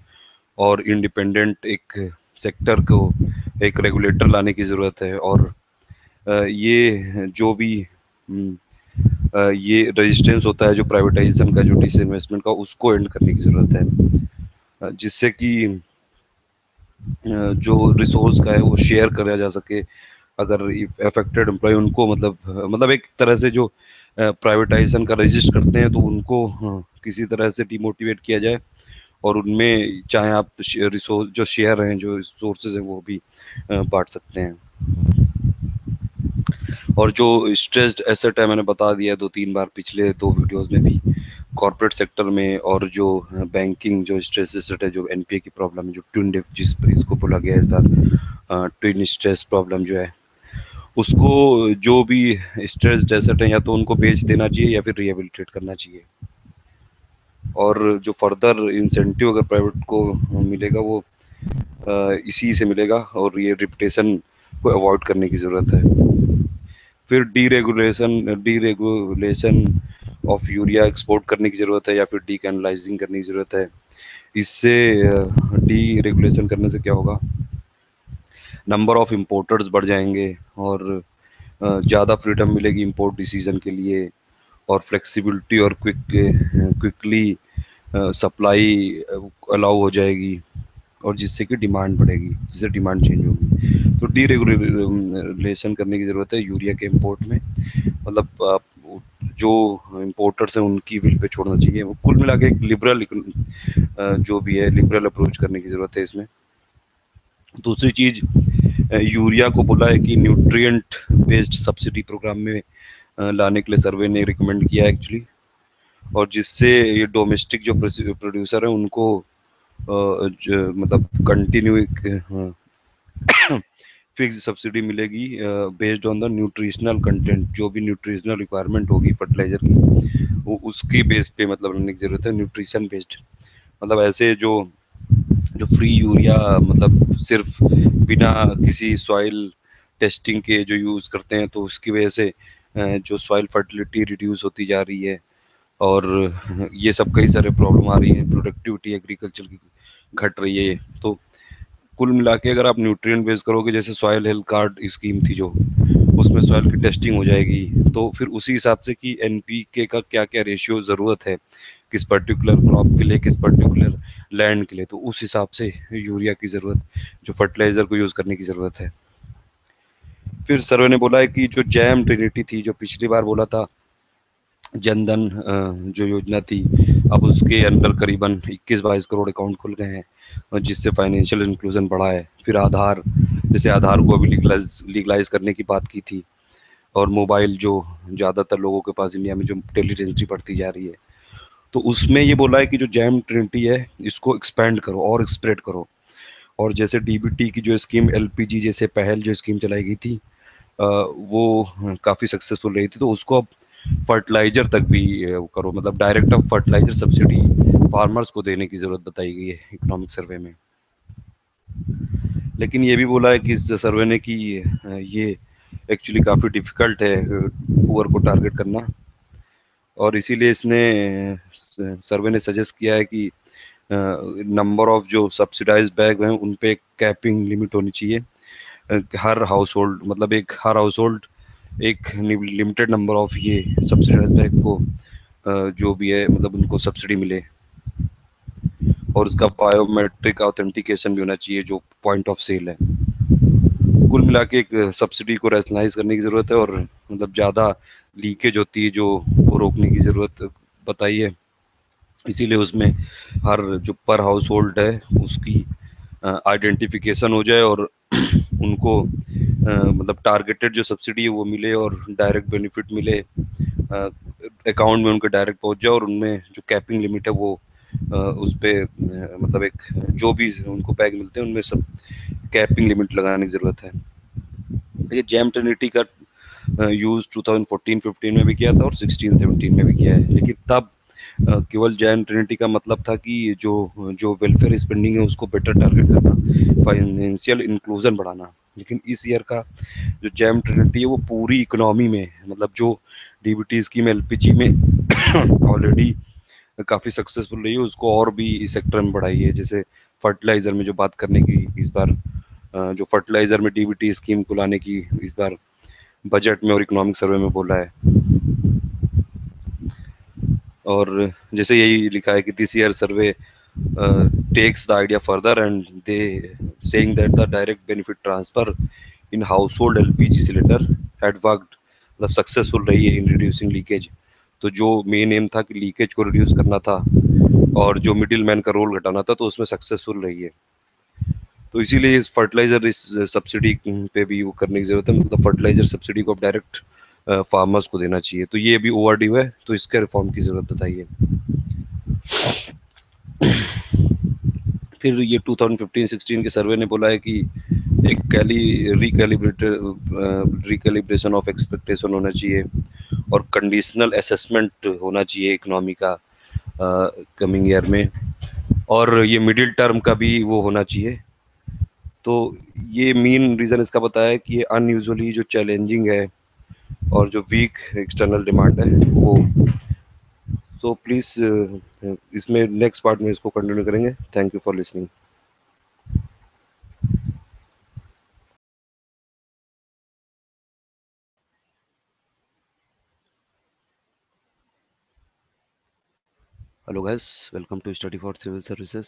और इंडिपेंडेंट एक सेक्टर को एक रेगुलेटर लाने की ज़रूरत है, और ये जो भी ये रेजिस्टेंस होता है जो प्राइवेटाइजेशन का, जो डिसइन्वेस्टमेंट का, उसको एंड करने की ज़रूरत है, जिससे कि जो रिसोर्स का है वो शेयर करा जा सके। अगर अफेक्टेड एम्प्लॉय उनको मतलब एक तरह से जो प्राइवेटाइजेशन का रजिस्ट करते हैं, तो उनको किसी तरह से डिमोटिवेट किया जाए और उनमें चाहे आप रिसोर्स जो शेयर हैं, जो रिसोर्सेज हैं, वो भी बांट सकते हैं। और जो स्ट्रेस्ड एसेट है, मैंने बता दिया 2-3 बार पिछले 2 वीडियोस में भी, कॉर्पोरेट सेक्टर में, और जो बैंकिंग जो स्ट्रेस एसेट है, जो एनपीए की प्रॉब्लम है, जो ट्विन जिस पर इसको बोला गया है इस बार ट्विन स्ट्रेस प्रॉब्लम जो है उसको, जो भी स्ट्रेस डेसर्ट है या तो उनको बेच देना चाहिए या फिर रिहेबिलिटेट करना चाहिए। और जो फर्दर इंसेंटिव अगर प्राइवेट को मिलेगा वो इसी से मिलेगा, और ये रिपुटेशन को अवॉइड करने की ज़रूरत है। फिर डीरेगुलेशन ऑफ यूरिया एक्सपोर्ट करने की ज़रूरत है या फिर डीकैनलाइजिंग करने की ज़रूरत है। इससे डीरेगुलेशन करने से क्या होगा, नंबर ऑफ इम्पोर्टर्स बढ़ जाएंगे और ज़्यादा फ्रीडम मिलेगी इंपोर्ट डिसीजन के लिए, और फ्लेक्सिबिलिटी और क्विकली सप्लाई अलाउ हो जाएगी, और जिससे कि डिमांड बढ़ेगी, जिससे डिमांड चेंज होगी। तो डीरेगुलेशन करने की ज़रूरत है यूरिया के इंपोर्ट में, मतलब जो इम्पोर्टर्स हैं उनकी विल पे छोड़ना चाहिए। कुल मिला के एक लिबरल जो भी है लिबरल अप्रोच करने की ज़रूरत है इसमें। दूसरी चीज़, यूरिया को बोला है कि न्यूट्रिएंट बेस्ड सब्सिडी प्रोग्राम में लाने के लिए सर्वे ने रिकमेंड किया एक्चुअली, और जिससे ये डोमेस्टिक जो प्रोड्यूसर है उनको मतलब कंटिन्यू फिक्स सब्सिडी मिलेगी based on the nutritional content. जो भी न्यूट्रिशनल रिक्वायरमेंट होगी फर्टिलाइजर की वो उसकी बेस पे मतलब लेने की जरूरत है, न्यूट्रिशन बेस्ड। मतलब ऐसे जो जो फ्री यूरिया मतलब सिर्फ बिना किसी सॉइल टेस्टिंग के जो यूज़ करते हैं, तो उसकी वजह से जो सॉइल फर्टिलिटी रिड्यूस होती जा रही है, और ये सब कई सारे प्रॉब्लम आ रही हैं, प्रोडक्टिविटी एग्रीकल्चर की घट रही है। तो कुल मिला के अगर आप न्यूट्रिएंट बेस करोगे, जैसे सॉइल हेल्थ कार्ड स्कीम थी जो, उसमें सॉइल की टेस्टिंग हो जाएगी, तो फिर उसी हिसाब से कि एनपीके का क्या क्या रेशियो ज़रूरत है किस पर्टिकुलर क्रॉप के लिए, किस पर्टिकुलर लैंड के लिए, तो उस हिसाब से यूरिया की ज़रूरत, जो फर्टिलाइज़र को यूज़ करने की ज़रूरत है। फिर सर्वे ने बोला है कि जो जैम ट्रिनिटी थी, जो पिछली बार बोला था जनधन जो योजना थी, अब उसके अंडर करीबन 21-22 करोड़ अकाउंट खुल गए हैं, और जिससे फाइनेंशियल इंक्लूजन बढ़ा है। फिर आधार, जैसे आधार को अभी लीगलाइज करने की बात की थी, और मोबाइल जो ज़्यादातर लोगों के पास इंडिया में जो टेली रेजिडेंसी बढ़ती जा रही है, तो उसमें ये बोला है कि जो जैम ट्रिनिटी है इसको एक्सपेंड करो और स्प्रेड करो। और जैसे डीबीटी की जो स्कीम एलपीजी जैसे पहल जो स्कीम चलाई गई थी वो काफ़ी सक्सेसफुल रही थी, तो उसको अब फर्टिलाइजर तक भी करो, मतलब डायरेक्ट अब फर्टिलाइजर सब्सिडी फार्मर्स को देने की ज़रूरत बताई गई है इकोनॉमिक सर्वे में। लेकिन ये भी बोला है कि इस सर्वे ने कि ये एक्चुअली काफ़ी डिफ़िकल्ट है पुअर को टारगेट करना, और इसीलिए इसने सर्वे ने सजेस्ट किया है कि नंबर ऑफ जो सब्सिडाइज बैग हैं उन पे कैपिंग लिमिट होनी चाहिए। हर हाउस होल्ड, मतलब एक हर हाउस होल्ड एक लिमिटेड नंबर ऑफ ये सब्सिडाइज बैग को जो भी है मतलब उनको सब्सिडी मिले, और उसका बायोमेट्रिक ऑथेंटिकेशन भी होना चाहिए जो पॉइंट ऑफ सेल है। कुल मिला के एक सब्सिडी को रैशनलाइज करने की ज़रूरत है, और मतलब ज़्यादा लीकेज होती है जो वो रोकने की ज़रूरत बताई है। इसीलिए उसमें हर जो पर हाउस होल्ड है उसकी आइडेंटिफिकेशन हो जाए, और उनको मतलब टारगेटेड जो सब्सिडी है वो मिले, और डायरेक्ट बेनिफिट मिले, अकाउंट में उनके डायरेक्ट पहुंच जाए, और उनमें जो कैपिंग लिमिट है वो उस पर मतलब एक जो भी उनको बैग मिलते हैं उनमें सब कैपिंग लिमिट लगाने की ज़रूरत है। ये जैम ट्रिनिटी का यूज़ 2014-15 में भी किया था और 16-17 में भी किया है, लेकिन तब केवल जैम ट्रिनिटी का मतलब था कि जो जो वेलफेयर स्पेंडिंग है उसको बेटर टारगेट करना, फाइनेंशियल इंक्लूजन बढ़ाना। लेकिन इस ईयर का जो जैम ट्रिनिटी है वो पूरी इकोनॉमी में, मतलब जो डीबीटी स्कीम एलपीजी में ऑलरेडी काफ़ी सक्सेसफुल रही है, उसको और भी इस सेक्टर में बढ़ाई है। जैसे फर्टिलाइज़र में जो बात करने की इस बार जो फर्टिलाइज़र में डीबीटी स्कीम को लाने की इस बार बजट में और इकोनॉमिक सर्वे में बोला है। और जैसे यही लिखा है कि this year survey takes the idea further, and they saying that the direct benefit transfer in household LPG cylinder had worked, मतलब सक्सेसफुल रही है इन रिड्यूसिंग लीकेज। तो जो मेन एम था कि लीकेज को रिड्यूस करना था और जो मिडिल मैन का रोल घटाना था, तो उसमें सक्सेसफुल रही है। तो इसीलिए इस फर्टिलाइजर इस सब्सिडी पे भी वो करने की जरूरत है, मतलब फर्टिलाइजर सब्सिडी को अब डायरेक्ट फार्मर्स को देना चाहिए। तो ये अभी ओवरड्यू है, तो इसके रिफॉर्म की जरूरत बताइए। फिर ये 2015-16 के सर्वे ने बोला है कि एक रिकैलिब्रेशन ऑफ एक्सपेक्टेशन होना चाहिए, और कंडीशनल असेसमेंट होना चाहिए इकोनॉमी का कमिंग ईयर में, और ये मिडिल टर्म का भी वो होना चाहिए। तो ये मेन रीज़न इसका बताया है कि ये अनयूजुअली जो चैलेंजिंग है और जो वीक एक्सटर्नल डिमांड है वो। तो प्लीज़ इसमें नेक्स्ट पार्ट में इसको कंटिन्यू करेंगे। Thank you for listening. Hello guys, welcome to study for civil services.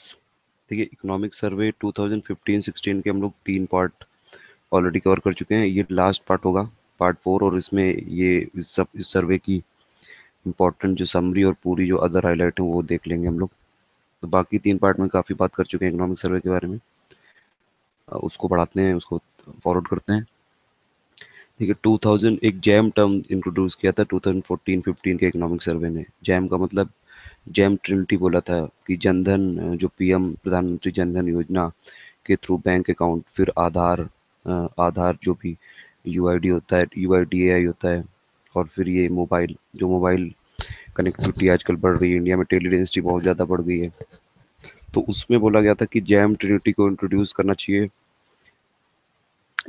देखिए, इकोनॉमिक सर्वे 2015-16 के हम लोग 3 पार्ट ऑलरेडी कवर कर चुके हैं। ये लास्ट पार्ट होगा, पार्ट 4, और इसमें ये इस सर्वे की इम्पोर्टेंट जो समरी और पूरी जो अदर हाईलाइट है वो देख लेंगे हम लोग। तो बाकी 3 पार्ट में काफ़ी बात कर चुके हैं इकोनॉमिक सर्वे के बारे में। उसको बढ़ाते हैं, उसको फॉरवर्ड करते हैं। ठीक है, 2000 एक जैम टर्म इंट्रोड्यूस किया था 2014-15 के इकोनॉमिक सर्वे ने। जैम का मतलब जैम ट्रिनिटी बोला था कि जनधन, जो पीएम प्रधानमंत्री जनधन योजना के थ्रू बैंक अकाउंट, फिर आधार जो भी यूआईडी होता है, यूआईडीएआई होता है, और फिर ये मोबाइल कनेक्टिविटी आजकल बढ़ रही है इंडिया में, टेली डेंसिटी बहुत ज़्यादा बढ़ गई है। तो उसमें बोला गया था कि जैम ट्रिनिटी को इंट्रोड्यूस करना चाहिए,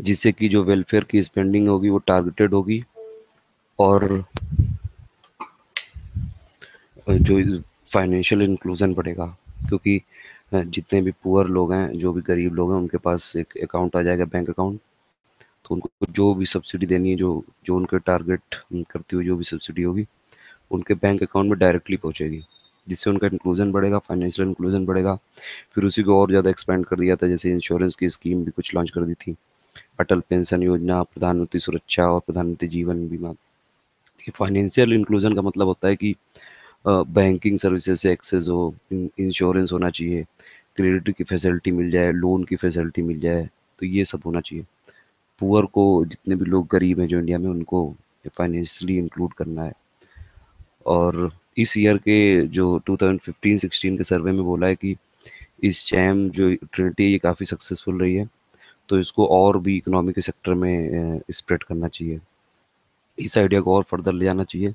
जिससे कि जो वेलफेयर की स्पेंडिंग होगी वो टारगेटेड होगी, और जो फाइनेंशियल इंक्लूजन बढ़ेगा। क्योंकि जितने भी पुअर लोग हैं, जो भी गरीब लोग हैं, उनके पास एक अकाउंट आ जाएगा, बैंक अकाउंट। तो उनको जो भी सब्सिडी देनी है, जो जो उनके टारगेट करती हुई जो भी सब्सिडी होगी, उनके बैंक अकाउंट में डायरेक्टली पहुंचेगी, जिससे उनका इंक्लूजन बढ़ेगा, फाइनेंशियल इंक्लूजन बढ़ेगा। फिर उसी को और ज़्यादा एक्सपेंड कर दिया था, जैसे इंश्योरेंस की स्कीम भी कुछ लॉन्च कर दी थी, अटल पेंशन योजना, प्रधानमंत्री सुरक्षा और प्रधानमंत्री जीवन बीमा। फाइनेंशियल इंक्लूजन का मतलब होता है कि बैंकिंग सर्विसेज से एक्सेस हो, इंश्योरेंस होना चाहिए, क्रेडिट की फैसिलिटी मिल जाए, लोन की फैसिलिटी मिल जाए। तो ये सब होना चाहिए। पुअर को, जितने भी लोग गरीब हैं जो इंडिया में, उनको फाइनेंशियली इंक्लूड करना है। और इस ईयर के जो 2015-16 के सर्वे में बोला है कि इस जैम जो ट्रिनिटी है ये काफ़ी सक्सेसफुल रही है, तो इसको और भी इकोनॉमी के सेक्टर में स्प्रेड करना चाहिए। इस आइडिया को और फर्दर ले जाना चाहिए।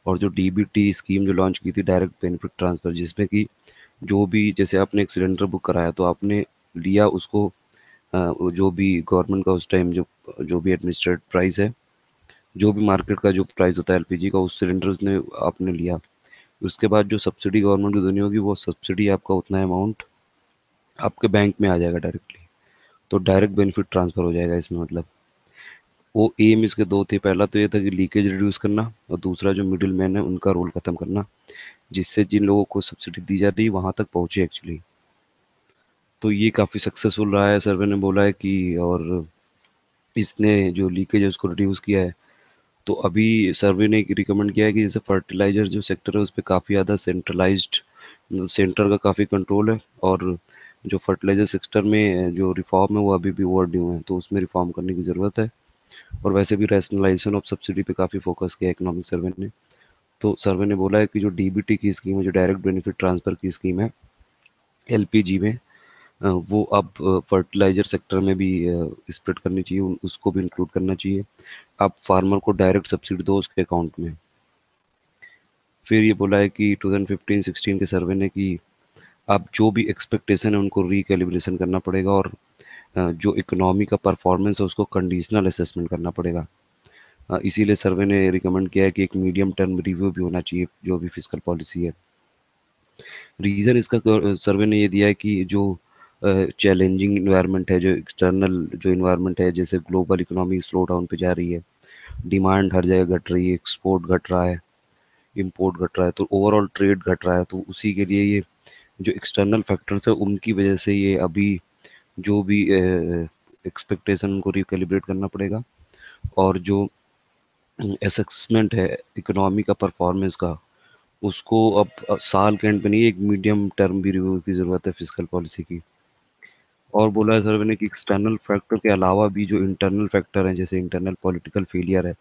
और जो डीबीटी स्कीम जो लॉन्च की थी, डायरेक्ट बेनिफिट ट्रांसफ़र, जिसमें कि जो भी, जैसे आपने एक सिलेंडर बुक कराया तो आपने लिया उसको, वो जो भी गवर्नमेंट का उस टाइम जो भी एडमिनिस्ट्रेटेड प्राइस है, जो भी मार्केट का जो प्राइस होता है एलपीजी का, उस सिलेंडर ने आपने लिया। उसके बाद जो सब्सिडी गवर्नमेंट को देनी होगी, वो सब्सिडी आपका उतना अमाउंट आपके बैंक में आ जाएगा डायरेक्टली। तो डायरेक्ट बेनिफिट ट्रांसफ़र हो जाएगा इसमें। मतलब वो एम इसके 2 थे। पहला तो ये था कि लीकेज रिड्यूस करना, और दूसरा जो मिडिल मैन है उनका रोल ख़त्म करना, जिससे जिन लोगों को सब्सिडी दी जा रही है वहाँ तक पहुँचे एक्चुअली। तो ये काफ़ी सक्सेसफुल रहा है, सर्वे ने बोला है कि। और इसने जो लीकेज है उसको रिड्यूस किया है। तो अभी सर्वे ने रिकमेंड किया है कि जैसे फर्टिलाइजर जो सेक्टर है उस पर काफ़ी ज़्यादा सेंटर का काफ़ी कंट्रोल है, और जो फर्टिलाइजर सेक्टर में जो रिफॉर्म है वो अभी भी ओवर ड्यू है, तो उसमें रिफॉर्म करने की ज़रूरत है। और वैसे भी रैशनलाइजेशन ऑफ सब्सिडी पे काफ़ी फोकस किया इकोनॉमिक सर्वे ने। तो सर्वे ने बोला है कि जो डीबीटी की स्कीम है, जो डायरेक्ट बेनिफिट ट्रांसफ़र की स्कीम है एलपीजी में, वो अब फर्टिलाइजर सेक्टर में भी स्प्रेड करनी चाहिए, उसको भी इंक्लूड करना चाहिए। अब फार्मर को डायरेक्ट सब्सिडी दो उसके अकाउंट में। फिर ये बोला है कि 2015-16 के सर्वे ने कि अब जो भी एक्सपेक्टेशन है उनको रिकैलिब्रेशन करना पड़ेगा, और जो इकोनॉमी का परफॉर्मेंस है उसको कंडीशनल असेसमेंट करना पड़ेगा। इसीलिए सर्वे ने रिकमेंड किया है कि एक मीडियम टर्म रिव्यू भी होना चाहिए जो भी फिजिकल पॉलिसी है। रीज़न इसका सर्वे ने ये दिया है कि जो चैलेंजिंग इन्वायरमेंट है, जो एक्सटर्नल जो इन्वायरमेंट है, जैसे ग्लोबल इकोनॉमी स्लो डाउन पे जा रही है, डिमांड हर जगह घट रही है, एक्सपोर्ट घट रहा है, इंपोर्ट घट रहा है, तो ओवरऑल ट्रेड घट रहा है। तो उसी के लिए ये जो एक्सटर्नल फैक्टर्स है उनकी वजह से ये अभी जो भी एक्सपेक्टेशन उनको रिकैलिब्रेट करना पड़ेगा। और जो असेसमेंट है इकोनॉमी का परफॉर्मेंस का, उसको अब साल के एंड पे नहीं, एक मीडियम टर्म भी रिव्यू की ज़रूरत है फिजिकल पॉलिसी की। और बोला है सर्वे ने कि एक्सटर्नल फैक्टर के अलावा भी जो इंटरनल फैक्टर हैं, जैसे इंटरनल पॉलिटिकल फेलियर है,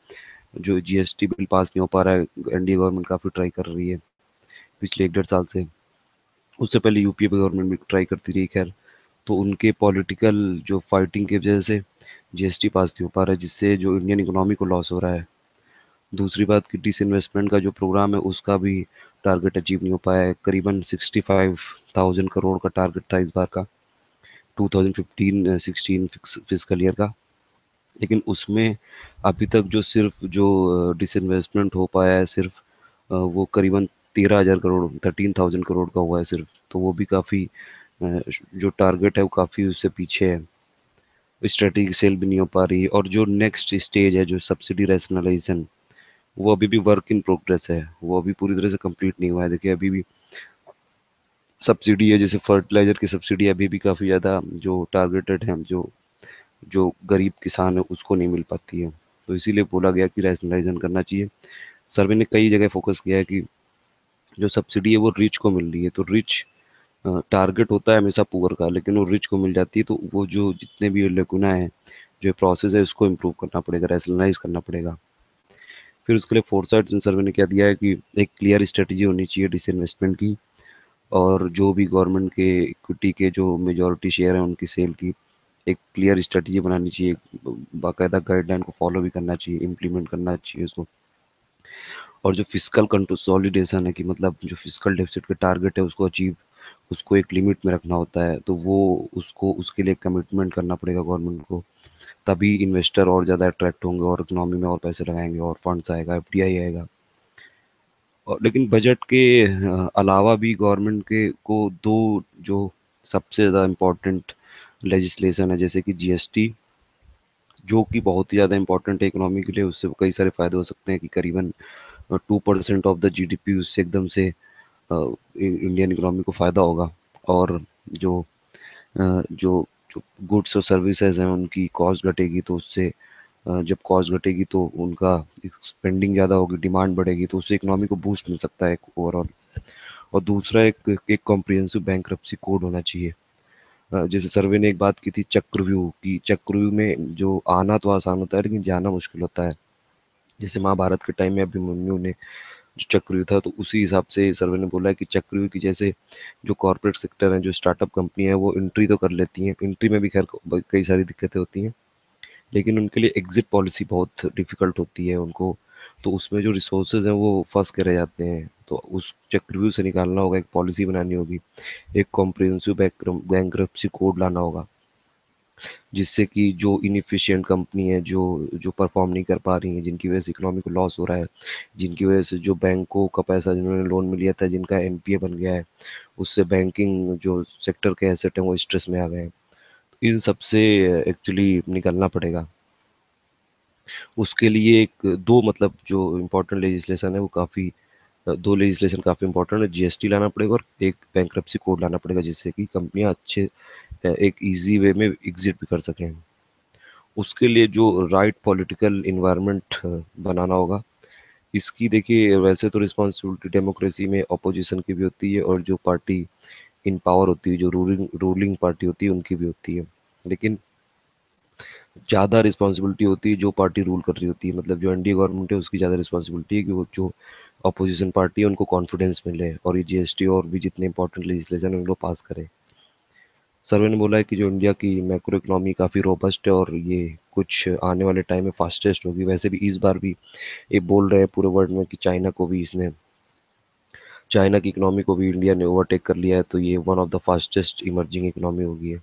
जो जीएसटी बिल पास नहीं हो पा रहा है, एनडीए गवर्नमेंट काफ़ी ट्राई कर रही है पिछले 1 डेढ़ साल से। उससे पहले यूपीए गवर्नमेंट भी ट्राई करती रही, खैर। तो उनके पॉलिटिकल जो फाइटिंग की वजह से जीएसटी पास नहीं हो पा रहा है, जिससे जो इंडियन इकोनॉमी को लॉस हो रहा है। दूसरी बात कि डिसइन्वेस्टमेंट का जो प्रोग्राम है उसका भी टारगेट अचीव नहीं हो पाया है। करीबन 65,000 करोड़ का टारगेट था इस बार का, 2015-16 फिजिकल ईयर का। लेकिन उसमें अभी तक जो सिर्फ जो डिसइन्वेस्टमेंट हो पाया है सिर्फ वो करीबन 13,000 करोड़, 13,000 करोड़ का हुआ है सिर्फ। तो वो भी काफ़ी जो टारगेट है वो काफ़ी उससे पीछे है। स्ट्रेटेजिक सेल भी नहीं हो पा रही, और जो नेक्स्ट स्टेज है जो सब्सिडी रैशनलाइजेशन, वो अभी भी वर्क इन प्रोग्रेस है, वो अभी पूरी तरह से कंप्लीट नहीं हुआ है। देखिए अभी भी सब्सिडी है, जैसे फर्टिलाइजर की सब्सिडी अभी भी काफ़ी ज़्यादा जो टारगेटेड है, जो जो गरीब किसान है उसको नहीं मिल पाती है। तो इसीलिए बोला गया कि रैशनलाइजेशन करना चाहिए। सर्वे ने कई जगह फोकस किया है कि जो सब्सिडी है वो रिच को मिल रही है, तो रिच टारगेट होता है हमेशा पुअर का, लेकिन वो रिच को मिल जाती है, तो वो जो जितने भी लेकुना है, जो प्रोसेस है उसको इम्प्रूव करना पड़ेगा, रैशनलाइज करना पड़ेगा। फिर उसके लिए फोरसाइट सर्वे ने क्या दिया है कि एक क्लियर स्ट्रेटजी होनी चाहिए डिसइन्वेस्टमेंट की, और जो भी गवर्नमेंट के इक्विटी के जो मेजॉरिटी शेयर है उनकी सेल की एक क्लियर स्ट्रेटजी बनानी चाहिए, बाकायदा गाइडलाइन को फॉलो भी करना चाहिए, इम्प्लीमेंट करना चाहिए उसको। और जो फिजिकल कंसोलिडेशन है कि मतलब जो फिजिकल डेफिसिट के टारगेट है उसको अचीव, उसको एक लिमिट में रखना होता है, तो वो उसको उसके लिए कमिटमेंट करना पड़ेगा गवर्नमेंट को। तभी इन्वेस्टर और ज़्यादा अट्रैक्ट होंगे और इकोनॉमी में और पैसे लगाएंगे और फंड्स आएगा, एफडीआई आएगा। और लेकिन बजट के अलावा भी गवर्नमेंट के को दो जो सबसे ज़्यादा इम्पोर्टेंट लेजिस्लेशन है, जैसे कि जीएसटी, जो कि बहुत ही ज़्यादा इम्पोर्टेंट है इकोनॉमी के लिए। उससे कई सारे फ़ायदे हो सकते हैं कि करीबन 2% ऑफ द जीडीपी उससे एकदम से इंडियन इकोनॉमी को फ़ायदा होगा। और जो जो जो गुड्स और सर्विसेज हैं उनकी कॉस्ट घटेगी, तो उससे जब कॉस्ट घटेगी तो उनका स्पेंडिंग ज़्यादा होगी, डिमांड बढ़ेगी, तो उससे इकोनॉमी को बूस्ट मिल सकता है ओवरऑल। और दूसरा एक एक कॉम्प्रिहेंसिव बैंक्रप्सी कोड होना चाहिए। जैसे सर्वे ने एक बात की थी चक्रव्यूह की, चक्रव्यूह में जो आना तो आसान होता है लेकिन जाना मुश्किल होता है। जैसे महाभारत के टाइम में अभिमन्यु ने जो चक्रव्यूह था, तो उसी हिसाब से सर्वे ने बोला है कि चक्रव्यूह की जैसे जो कॉर्पोरेट सेक्टर है, जो स्टार्टअप कंपनी है, वो एंट्री तो कर लेती हैं, एंट्री में भी खैर कई सारी दिक्कतें होती हैं, लेकिन उनके लिए एग्जिट पॉलिसी बहुत डिफिकल्ट होती है उनको। तो उसमें जो रिसोर्सेज हैं वो फंस के रह जाते हैं, तो उस चक्रव्यूह से निकालना होगा, एक पॉलिसी बनानी होगी, एक कॉम्प्रिहेंसिव बैंक्रप्सी कोड लाना होगा, जिससे कि जो इनएफिशिएंट कंपनी है, जो जो परफॉर्म नहीं कर पा रही हैं, जिनकी वजह से इकोनॉमी को लॉस हो रहा है, जिनकी वजह से जो बैंकों का पैसा जिन्होंने लोन में लिया था जिनका एनपीए बन गया है, उससे बैंकिंग जो सेक्टर के एसेट हैं वो स्ट्रेस में आ गए हैं, इन सब से एक्चुअली निकलना पड़ेगा। उसके लिए एक दो मतलब जो इम्पोर्टेंट लेजिस्लेशन है वो काफ़ी, दो लेजिस्लेशन काफ़ी इंपॉर्टेंट है, जीएसटी लाना पड़ेगा और एक बैंक्रप्सी कोड लाना पड़ेगा, जिससे कि कंपनियां अच्छे एक इजी वे में एग्जिट भी कर सकें। उसके लिए जो राइट पॉलिटिकल इन्वायरमेंट बनाना होगा। इसकी देखिए वैसे तो रिस्पॉन्सिबिलिटी डेमोक्रेसी में अपोजिशन की भी होती है, और जो पार्टी इन पावर होती है, जो रूलिंग रूलिंग पार्टी होती है, उनकी भी होती है। लेकिन ज़्यादा रिस्पॉन्सिबिलिटी होती है जो पार्टी रूल कर रही होती है, मतलब जो एनडीए गवर्नमेंट है उसकी ज़्यादा रिस्पॉन्सिबिलिटी है कि वो जो अपोजिशन पार्टी है उनको कॉन्फिडेंस मिले और ये जीएसटी और भी जितने इंपॉर्टेंट लेजिस्लेशन है उनको पास करे। सर्वे ने बोला है कि जो इंडिया की मैक्रो इकोनॉमी काफ़ी रोबस्ट है और ये कुछ आने वाले टाइम में फास्टेस्ट होगी। वैसे भी इस बार भी ये बोल रहे हैं पूरे वर्ल्ड में कि चाइना की इकोनॉमी को भी इंडिया ने ओवरटेक कर लिया है, तो ये one of the fastest emerging economy होगी है।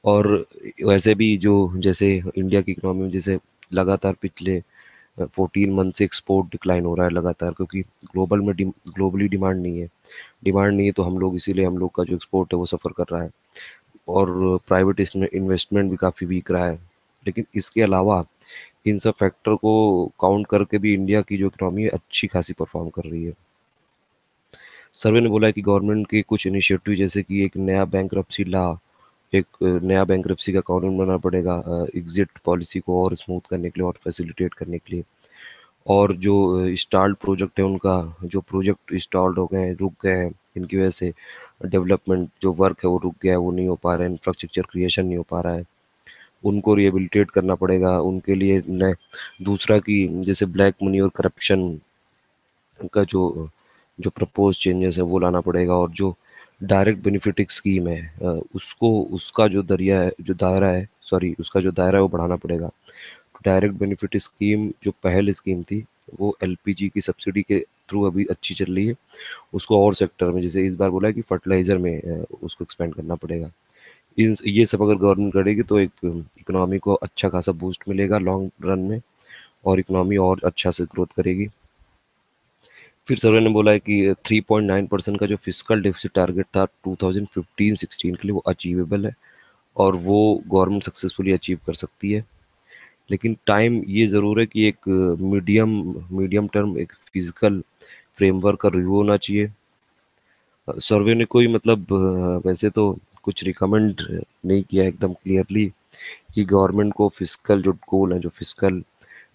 और वैसे भी जो जैसे इंडिया की इकोनॉमी में जैसे लगातार पिछले 14 मंथ से एक्सपोर्ट डिक्लाइन हो रहा है लगातार, क्योंकि ग्लोबली डिमांड नहीं है, तो हम लोग इसीलिए हम लोग का जो एक्सपोर्ट है वो सफ़र कर रहा है। और प्राइवेट इन्वेस्टमेंट भी काफ़ी वीक रहा है। लेकिन इसके अलावा इन सब फैक्टर को काउंट करके भी इंडिया की जो इकोनॉमी है अच्छी खासी परफॉर्म कर रही है। सर्वे ने बोला है कि गवर्नमेंट के कुछ इनिशिएटिव जैसे कि एक नया बैंक्रप्सी ला, एक नया बैंक्रप्सी का कानून बनाना पड़ेगा एग्जिट पॉलिसी को और स्मूथ करने के लिए और फैसिलिटेट करने के लिए। और जो स्टॉल्ड प्रोजेक्ट है उनका, जो प्रोजेक्ट स्टॉल्ड हो गए हैं, रुक गए हैं, इनकी वजह से डेवलपमेंट जो वर्क है वो रुक गया है, वो नहीं हो पा रहा है, इंफ्रास्ट्रक्चर क्रिएशन नहीं हो पा रहा है, उनको रिहेबिलिटेट करना पड़ेगा। उनके लिए नए दूसरा कि जैसे ब्लैक मनी और करप्शन का जो जो प्रपोज चेंजेस है वो लाना पड़ेगा। और जो डायरेक्ट बेनिफिट एक स्कीम है, उसको उसका जो दरिया है, जो दायरा है, सॉरी, उसका जो दायरा है वो बढ़ाना पड़ेगा। डायरेक्ट बेनिफिट स्कीम जो पहल स्कीम थी, वो एलपीजी की सब्सिडी के थ्रू अभी अच्छी चल रही है। उसको और सेक्टर में, जैसे इस बार बोला है कि फर्टिलाइजर में उसको एक्सपेंड करना पड़ेगा। इन ये सब अगर गवर्नमेंट करेगी तो एक इकोनॉमी को अच्छा खासा बूस्ट मिलेगा लॉन्ग रन में, और इकोनॉमी और अच्छा से ग्रोथ करेगी। फिर सर्वे ने बोला है कि 3.9% का जो फिस्कल डेफिसिट टारगेट था 2015-16 के लिए, वो अचीवेबल है और वो गवर्नमेंट सक्सेसफुली अचीव कर सकती है। लेकिन टाइम ये ज़रूर है कि एक मीडियम मीडियम टर्म एक फिजिकल फ्रेमवर्क का रिव्यू होना चाहिए। सर्वे ने कोई मतलब वैसे तो कुछ रिकमेंड नहीं किया एकदम क्लियरली कि गवर्नमेंट को फिजिकल जो गोल है, जो फिजिकल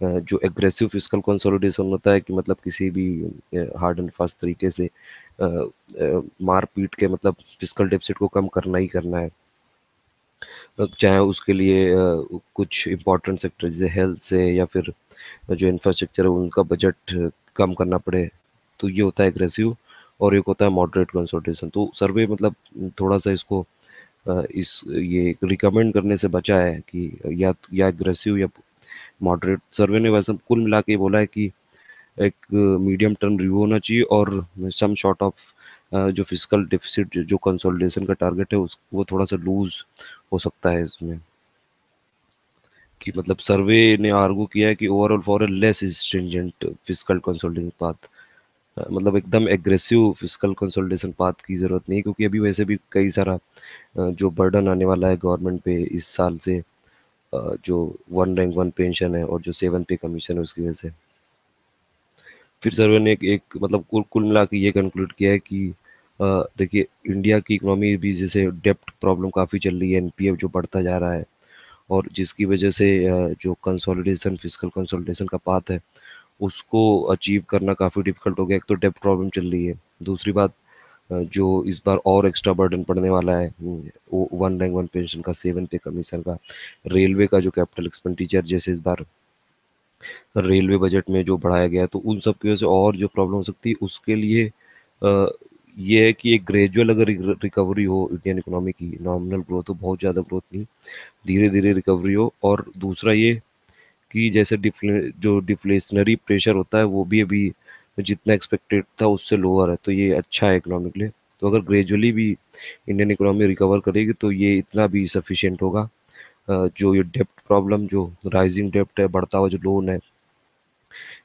जो एग्रेसिव फिजिकल कंसोलिडेशन होता है, कि मतलब किसी भी हार्ड एंड फास्ट तरीके से मार पीट के मतलब फिजिकल डेफिसिट को कम करना ही करना है। चाहे उसके लिए कुछ इंपॉर्टेंट सेक्टर जैसे हेल्थ से या फिर जो इंफ्रास्ट्रक्चर है उनका बजट कम करना पड़े, तो ये होता है एग्रेसिव। और एक होता है मॉडरेट कंसोलिडेशन। तो सर्वे मतलब थोड़ा सा इसको इस ये रिकमेंड करने से बचा है कि या एग्रेसिव या मॉडरेट। सर्वे ने वैसे कुल मिला के बोला है कि एक मीडियम टर्म रिव्यू होना चाहिए, और सम शॉर्ट ऑफ जो फिजिकल डेफिसिट जो कंसोलिडेशन का टारगेट है उस वो थोड़ा सा लूज हो सकता है इसमें। कि मतलब सर्वे ने आर्गू किया है कि overall for a less stringent physical consolidation path, मतलब एकदम एग्रेसिव फिजिकल कंसोलिडेशन पाथ की जरूरत नहीं है, क्योंकि अभी वैसे भी कई सारा जो बर्डन आने वाला है गवर्नमेंट पे इस साल से, जो वन रैंक वन पेंशन है और जो सेवन पे कमीशन है उसकी वजह से। फिर सर्वे ने एक मतलब कुल कुल मिला के ये कंक्लूड किया है कि देखिए, इंडिया की इकोनॉमी भी जैसे डेप्ट प्रॉब्लम काफ़ी चल रही है, एनपीए जो बढ़ता जा रहा है, और जिसकी वजह से जो कंसोलिडेशन फिजिकल कंसोलिडेशन का पाथ है उसको अचीव करना काफ़ी डिफिकल्ट हो गया। एक तो डेप्ट प्रॉब्लम चल रही है, दूसरी बात जो इस बार और एक्स्ट्रा बर्डन पड़ने वाला है, वो वन रैंक वन पेंशन का, सेवन पे कमीशन का, रेलवे का जो कैपिटल एक्सपेंडिचर जैसे इस बार रेलवे बजट में जो बढ़ाया गया है, तो उन सब की वजह से और जो प्रॉब्लम हो सकती है उसके लिए अ, ये है कि एक ग्रेजुअल अगर रिकवरी हो इंडियन इकोनॉमी की, नॉमिनल ग्रोथ हो, बहुत ज़्यादा ग्रोथ नहीं, धीरे धीरे रिकवरी हो। और दूसरा ये कि जैसे जो डिफ्लेशनरी प्रेशर होता है वो भी अभी जितना एक्सपेक्टेड था उससे लोअर है, तो ये अच्छा है इकोनॉमी के लिए। तो अगर ग्रेजुअली भी इंडियन इकोनॉमी रिकवर करेगी तो ये इतना भी सफिशिएंट होगा। जो ये डेप्ट प्रॉब्लम, जो राइजिंग डेप्ट है, बढ़ता हुआ जो लोन है,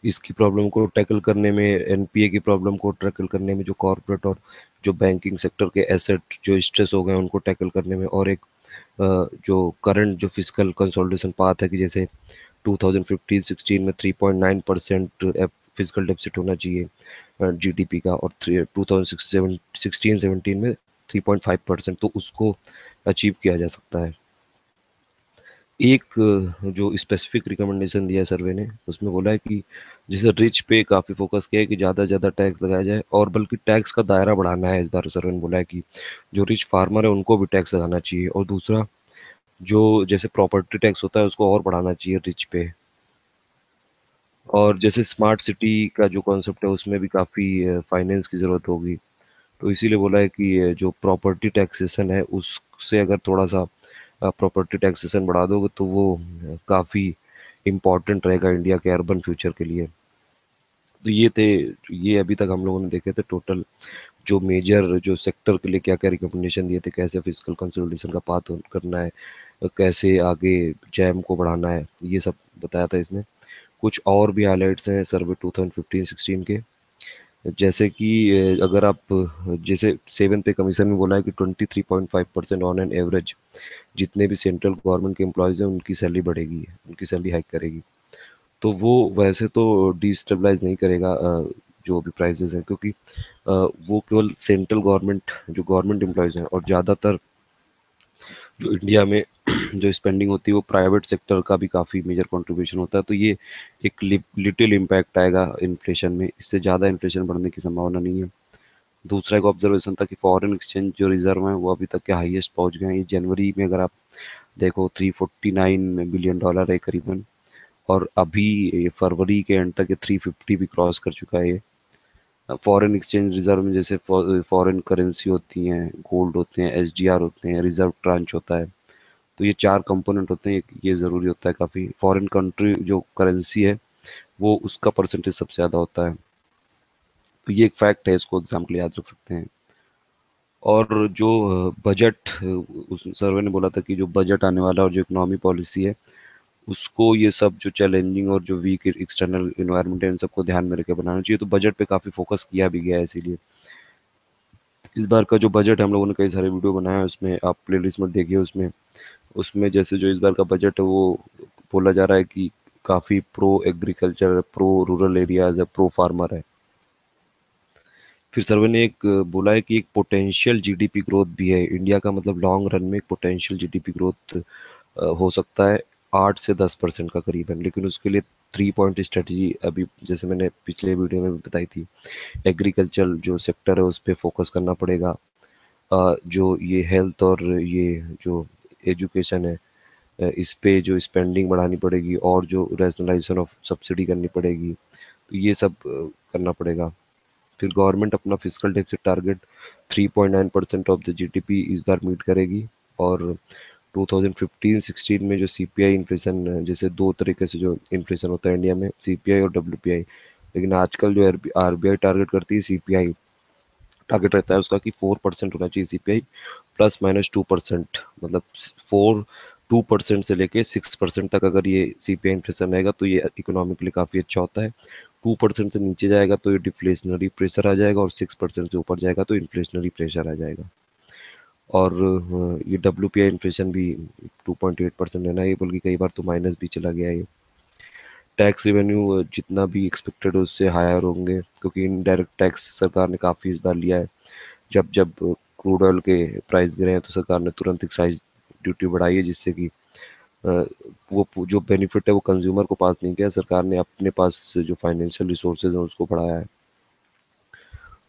इसकी प्रॉब्लम को टैकल करने में, एनपीए की प्रॉब्लम को टैकल करने में, जो कॉर्पोरेट और जो बैंकिंग सेक्टर के एसेट जो स्ट्रेस हो गए हैं उनको टैकल करने में, और एक जो करंट जो फिजिकल कंसोलिडेशन पाथ है कि जैसे 2015-16 में 3.9% फिजिकल डेफिसिट होना चाहिए जीडीपी का, और 2016-17 में 3.5%, तो उसको अचीव किया जा सकता है। एक जो स्पेसिफिक रिकमेंडेशन दिया है सर्वे ने, उसमें बोला है कि जैसे रिच पे काफ़ी फोकस किया है कि ज़्यादा से ज़्यादा टैक्स लगाया जाए, और बल्कि टैक्स का दायरा बढ़ाना है। इस बार सर्वे ने बोला है कि जो रिच फार्मर है उनको भी टैक्स लगाना चाहिए, और दूसरा जो जैसे प्रॉपर्टी टैक्स होता है उसको और बढ़ाना चाहिए रिच पे। और जैसे स्मार्ट सिटी का जो कॉन्सेप्ट है उसमें भी काफ़ी फाइनेंस की ज़रूरत होगी, तो इसीलिए बोला है कि जो प्रॉपर्टी टैक्सेशन है उससे अगर थोड़ा सा प्रॉपर्टी टैक्सेशन बढ़ा दोगे तो वो काफ़ी इम्पोर्टेंट रहेगा इंडिया के अर्बन फ्यूचर के लिए। तो ये अभी तक हम लोगों ने देखे थे टोटल जो मेजर जो सेक्टर के लिए क्या क्या रिकमेंडेशन दिए थे, कैसे फिजिकल कंसोलिडेशन का पाथ करना है, कैसे आगे जैम को बढ़ाना है, ये सब बताया था इसमें। कुछ और भी हाइलाइट्स हैं सर्वे 2015-16 के, जैसे कि अगर आप जैसे सेवन पे कमीशन में बोला है कि 23.5% ऑन एन एवरेज जितने भी सेंट्रल गवर्नमेंट के एम्प्लॉयज़ हैं उनकी सैलरी बढ़ेगी, उनकी सैलरी हाइक करेगी। तो वो वैसे तो डिस्टेबलाइज नहीं करेगा जो भी प्राइसेस हैं, क्योंकि वो केवल सेंट्रल गवर्नमेंट जो गवर्नमेंट एम्प्लॉयज़ हैं, और ज़्यादातर जो इंडिया में जो स्पेंडिंग होती है वो प्राइवेट सेक्टर का भी काफ़ी मेजर कंट्रीब्यूशन होता है। तो ये एक लिटिल इम्पैक्ट आएगा इन्फ्लेशन में, इससे ज़्यादा इन्फ्लेशन बढ़ने की संभावना नहीं है। दूसरा एक ऑब्जर्वेशन था कि फॉरेन एक्सचेंज जो रिजर्व हैं वो अभी तक के हाईएस्ट पहुंच गए हैं। ये जनवरी में अगर आप देखो 349 बिलियन डॉलर है करीबन, और अभी ये फरवरी के एंड तक ये 350 भी क्रॉस कर चुका है ये। फॉरेन एक्सचेंज रिजर्व में जैसे फॉरेन करेंसी होती हैं, गोल्ड होते हैं, एसडीआर होते हैं, रिजर्व ट्रांच होता है। तो ये 4 कंपोनेंट होते हैं, ये ज़रूरी होता है काफ़ी। फॉरेन कंट्री जो करेंसी है वो उसका परसेंटेज सबसे ज़्यादा होता है। तो ये एक फैक्ट है, इसको एग्जाम के लिए याद रख सकते हैं। और जो बजट, उस सर्वे ने बोला था कि जो बजट आने वाला और जो इकोनॉमी पॉलिसी है उसको ये सब जो चैलेंजिंग और जो वीक एक्सटर्नल इन्वायरमेंट है इन सबको ध्यान में रख के बनाना चाहिए। तो बजट पे काफ़ी फोकस किया भी गया है, इसीलिए इस बार का जो बजट है हम लोगों ने कई सारे वीडियो बनाया है, उसमें आप प्लेलिस्ट में देखिए। उसमें उसमें जैसे जो इस बार का बजट है वो बोला जा रहा है कि काफ़ी प्रो एग्रीकल्चर है, प्रो रूरल एरियाज है, प्रो फार्मर है। फिर सर्वे ने एक बोला है कि एक पोटेंशियल जीडीपी ग्रोथ भी है इंडिया का, मतलब लॉन्ग रन में एक पोटेंशियल जीडीपी ग्रोथ हो सकता है 8 से 10% का करीबन। लेकिन उसके लिए 3 पॉइंट स्ट्रेटजी अभी जैसे मैंने पिछले वीडियो में भी बताई थी। एग्रीकल्चर जो सेक्टर है उस पर फोकस करना पड़ेगा। जो ये हेल्थ और ये जो एजुकेशन है, इस पे जो स्पेंडिंग बढ़ानी पड़ेगी और जो रैशनलाइजेशन ऑफ सब्सिडी करनी पड़ेगी। तो ये सब करना पड़ेगा। फिर गवर्नमेंट अपना physical deficit target 3.9% of the GDP इस बार मीट करेगी। और 2015-16 में जो सीपीआई इन्फ्लेशन, जैसे दो तरीके से जो इन्फ्लेशन होता है इंडिया में, सीपीआई और डब्ल्यूपीआई। लेकिन आजकल जो आरबीआई टारगेट करती है, सीपीआई टारगेट रहता है उसका कि 4% होना चाहिए सीपीआई, ±2%। मतलब 2% से लेके 6% तक अगर ये सीपीआई इन्फ्लेशन रहेगा तो ये इकोनॉमिकली काफ़ी अच्छा होता है। 2% से नीचे जाएगा तो ये डिफ्लेशनरी प्रेशर आ जाएगा, और 6% से ऊपर जाएगा तो इन्फ्लेशनरी प्रेशर आ जाएगा। और ये डब्ल्यू इन्फ्लेशन भी 2.8% है ना, ये बल्कि कई बार तो माइनस भी चला गया है। टैक्स रेवेन्यू जितना भी एक्सपेक्टेड है उससे हायर होंगे, क्योंकि इनडायरेक्ट टैक्स सरकार ने काफ़ी इस बार लिया है। जब जब क्रूड ऑयल के प्राइस गिरे हैं तो सरकार ने तुरंत एक्साइज ड्यूटी बढ़ाई है, जिससे कि अ, वो जो बेनिफिट है वो कंज्यूमर को पास नहीं किया, सरकार ने अपने पास जो फाइनेंशियल रिसोर्सेज हैं उसको बढ़ाया है।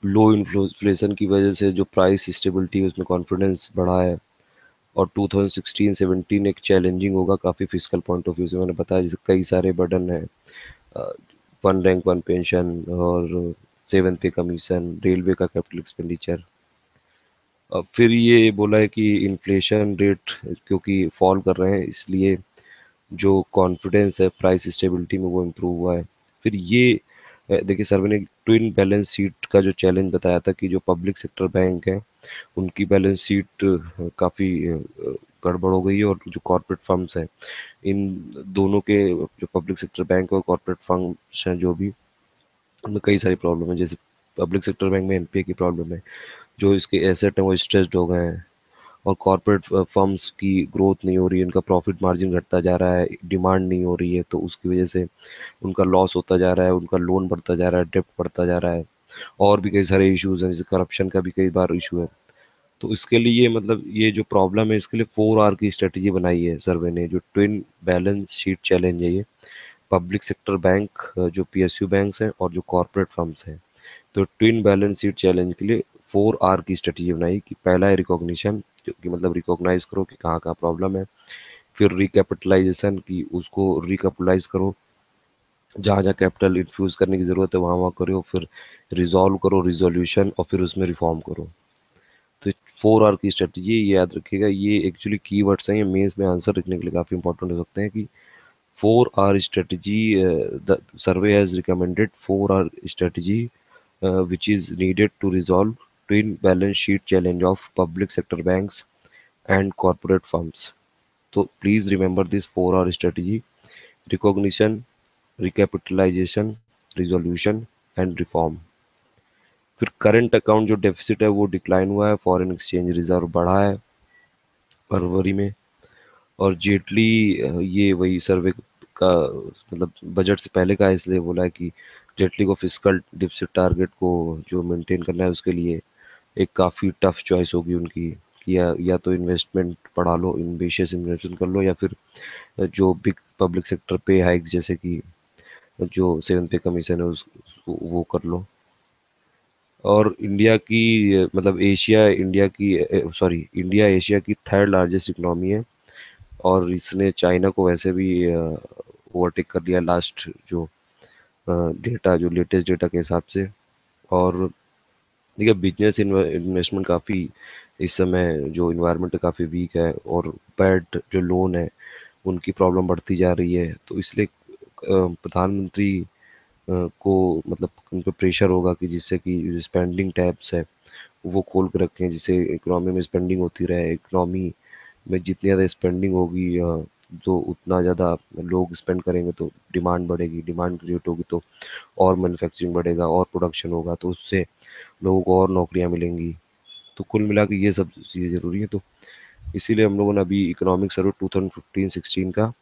लो इन्फ्लेशन की वजह से जो प्राइस स्टेबिलिटी है उसमें कॉन्फिडेंस बढ़ा है। और 2016-17 एक चैलेंजिंग होगा काफ़ी फिजिकल पॉइंट ऑफ व्यू से, मैंने बताया जैसे कई सारे बर्डन है। वन रैंक वन पेंशन और 7th पे कमीशन, रेलवे का कैपिटल एक्सपेंडिचर। फिर ये बोला है कि इन्फ्लेशन रेट क्योंकि फॉल कर रहे हैं, इसलिए जो कॉन्फिडेंस है प्राइस स्टेबिलिटी में वो इम्प्रूव हुआ है। फिर ये देखिए सर्वे ने ट्विन बैलेंस शीट का जो चैलेंज बताया था कि जो पब्लिक सेक्टर बैंक है उनकी बैलेंस शीट काफ़ी गड़बड़ हो गई है, और जो कॉर्पोरेट फर्म्स हैं इन दोनों के, जो पब्लिक सेक्टर बैंक और कॉर्पोरेट फर्म्स हैं जो भी, उनमें कई सारी प्रॉब्लम है। जैसे पब्लिक सेक्टर बैंक में एनपीए की प्रॉब्लम है, जो इसके एसेट हैं वो स्ट्रेस्ड हो गए हैं। और कॉर्पोरेट फर्म्स की ग्रोथ नहीं हो रही है, इनका प्रॉफिट मार्जिन घटता जा रहा है, डिमांड नहीं हो रही है, तो उसकी वजह से उनका लॉस होता जा रहा है, उनका लोन बढ़ता जा रहा है, डेप्ट बढ़ता जा रहा है। और भी कई सारे इश्यूज हैं, जैसे करप्शन का भी कई बार इशू है। तो इसके लिए मतलब ये जो प्रॉब्लम है इसके लिए 4R की स्ट्रेटजी बनाई है सर्वे ने, जो ट्विन बैलेंस शीट चैलेंज है ये। पब्लिक सेक्टर बैंक, जो पीएसयू बैंक्स हैं और जो कॉर्पोरेट फर्म्स हैं, तो ट्विन बैलेंस शीट चैलेंज के लिए 4R की स्ट्रेटजी बनाई कि पहला है रिकॉग्निशन, जो कि मतलब रिकॉग्नाइज करो कि कहाँ कहाँ प्रॉब्लम है। फिर रिकैपिटलाइजेशन की उसको रिकैपिटलाइज करो, जहाँ जहाँ कैपिटल इन्फ्यूज करने की ज़रूरत है वहाँ वहाँ करो। फिर रिजॉल्व करो, रिजोल्यूशन, और फिर उसमें रिफॉर्म करो। तो 4R की स्ट्रेटजी ये याद रखिएगा, ये एक्चुअली कीवर्ड्स हैं, ये मेंस में आंसर लिखने के लिए काफ़ी इंपॉर्टेंट हो सकते हैं कि 4R strategy, the survey has recommended 4R strategy, which is needed to resolve twin balance sheet challenge of public sector banks and corporate firms. So please remember this 4R strategy: recognition, recapitalization, resolution and reform. फिर current account जो deficit है वो decline हुआ है, foreign exchange reserve बढ़ा है फरवरी में। और जेटली ये वही सर्वे का मतलब बजट से पहले का है, इसलिए बोला है कि जेटली को फिजिकल डिफिसिट टारगेट को जो मेंटेन करना है उसके लिए एक काफ़ी टफ चॉइस होगी उनकी कि या तो इन्वेस्टमेंट बढ़ा लो, एम्बिशियस इन्वेस्टमेंट कर लो, या फिर जो बिग पब्लिक सेक्टर पे हाइक्स जैसे कि जो 7th पे कमीशन है वो कर लो। और इंडिया की मतलब एशिया इंडिया की सॉरी इंडिया एशिया की थर्ड लार्जेस्ट इकोनॉमी है, और इसने चाइना को वैसे भी ओवरटेक कर लिया लास्ट जो डेटा, जो लेटेस्ट डेटा के हिसाब से। और देखिए बिजनेस इन्वेस्टमेंट काफ़ी इस समय जो इन्वायरमेंट है काफ़ी वीक है, और बैड जो लोन है उनकी प्रॉब्लम बढ़ती जा रही है। तो इसलिए प्रधानमंत्री को मतलब उन पे प्रेशर होगा कि जिससे कि जो स्पेंडिंग टैब्स है वो खोल के रखें, जिससे इकोनॉमी में स्पेंडिंग होती रहे। इकोनॉमी में जितनी ज़्यादा स्पेंडिंग होगी तो उतना ज़्यादा लोग स्पेंड करेंगे, तो डिमांड बढ़ेगी, डिमांड क्रिएट होगी तो और मैन्युफैक्चरिंग बढ़ेगा और प्रोडक्शन होगा, तो उससे लोगों को और नौकरियां मिलेंगी। तो कुल मिला के ये सब चीज़ें ज़रूरी है। तो इसीलिए हम लोगों ने अभी इकोनॉमिक सर्वे 2015-16 का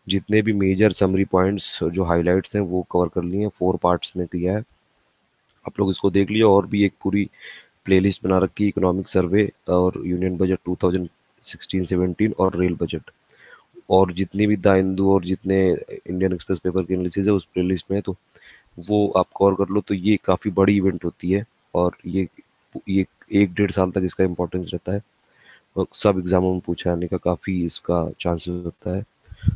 जितने भी मेजर समरी पॉइंट्स जो हाइलाइट्स हैं वो कवर कर लिए हैं, 4 पार्ट्स में किया है। आप लोग इसको देख लियो। और भी एक पूरी प्लेलिस्ट बना रखी है, इकोनॉमिक सर्वे और यूनियन बजट 2016-17 और रेल बजट, और जितनी भी द हिंदू और जितने इंडियन एक्सप्रेस पेपर की एनालिसिस है उस प्लेलिस्ट में, तो वो आप कवर कर लो। तो ये काफ़ी बड़ी इवेंट होती है, और ये 1 डेढ़ साल तक इसका इम्पोर्टेंस रहता है, और सब एग्जामों में पूछा जाने का काफ़ी इसका चांसेस होता है।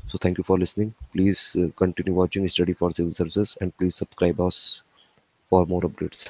So thank you for listening. Please continue watching Study for Civil Services, and please subscribe us for more updates.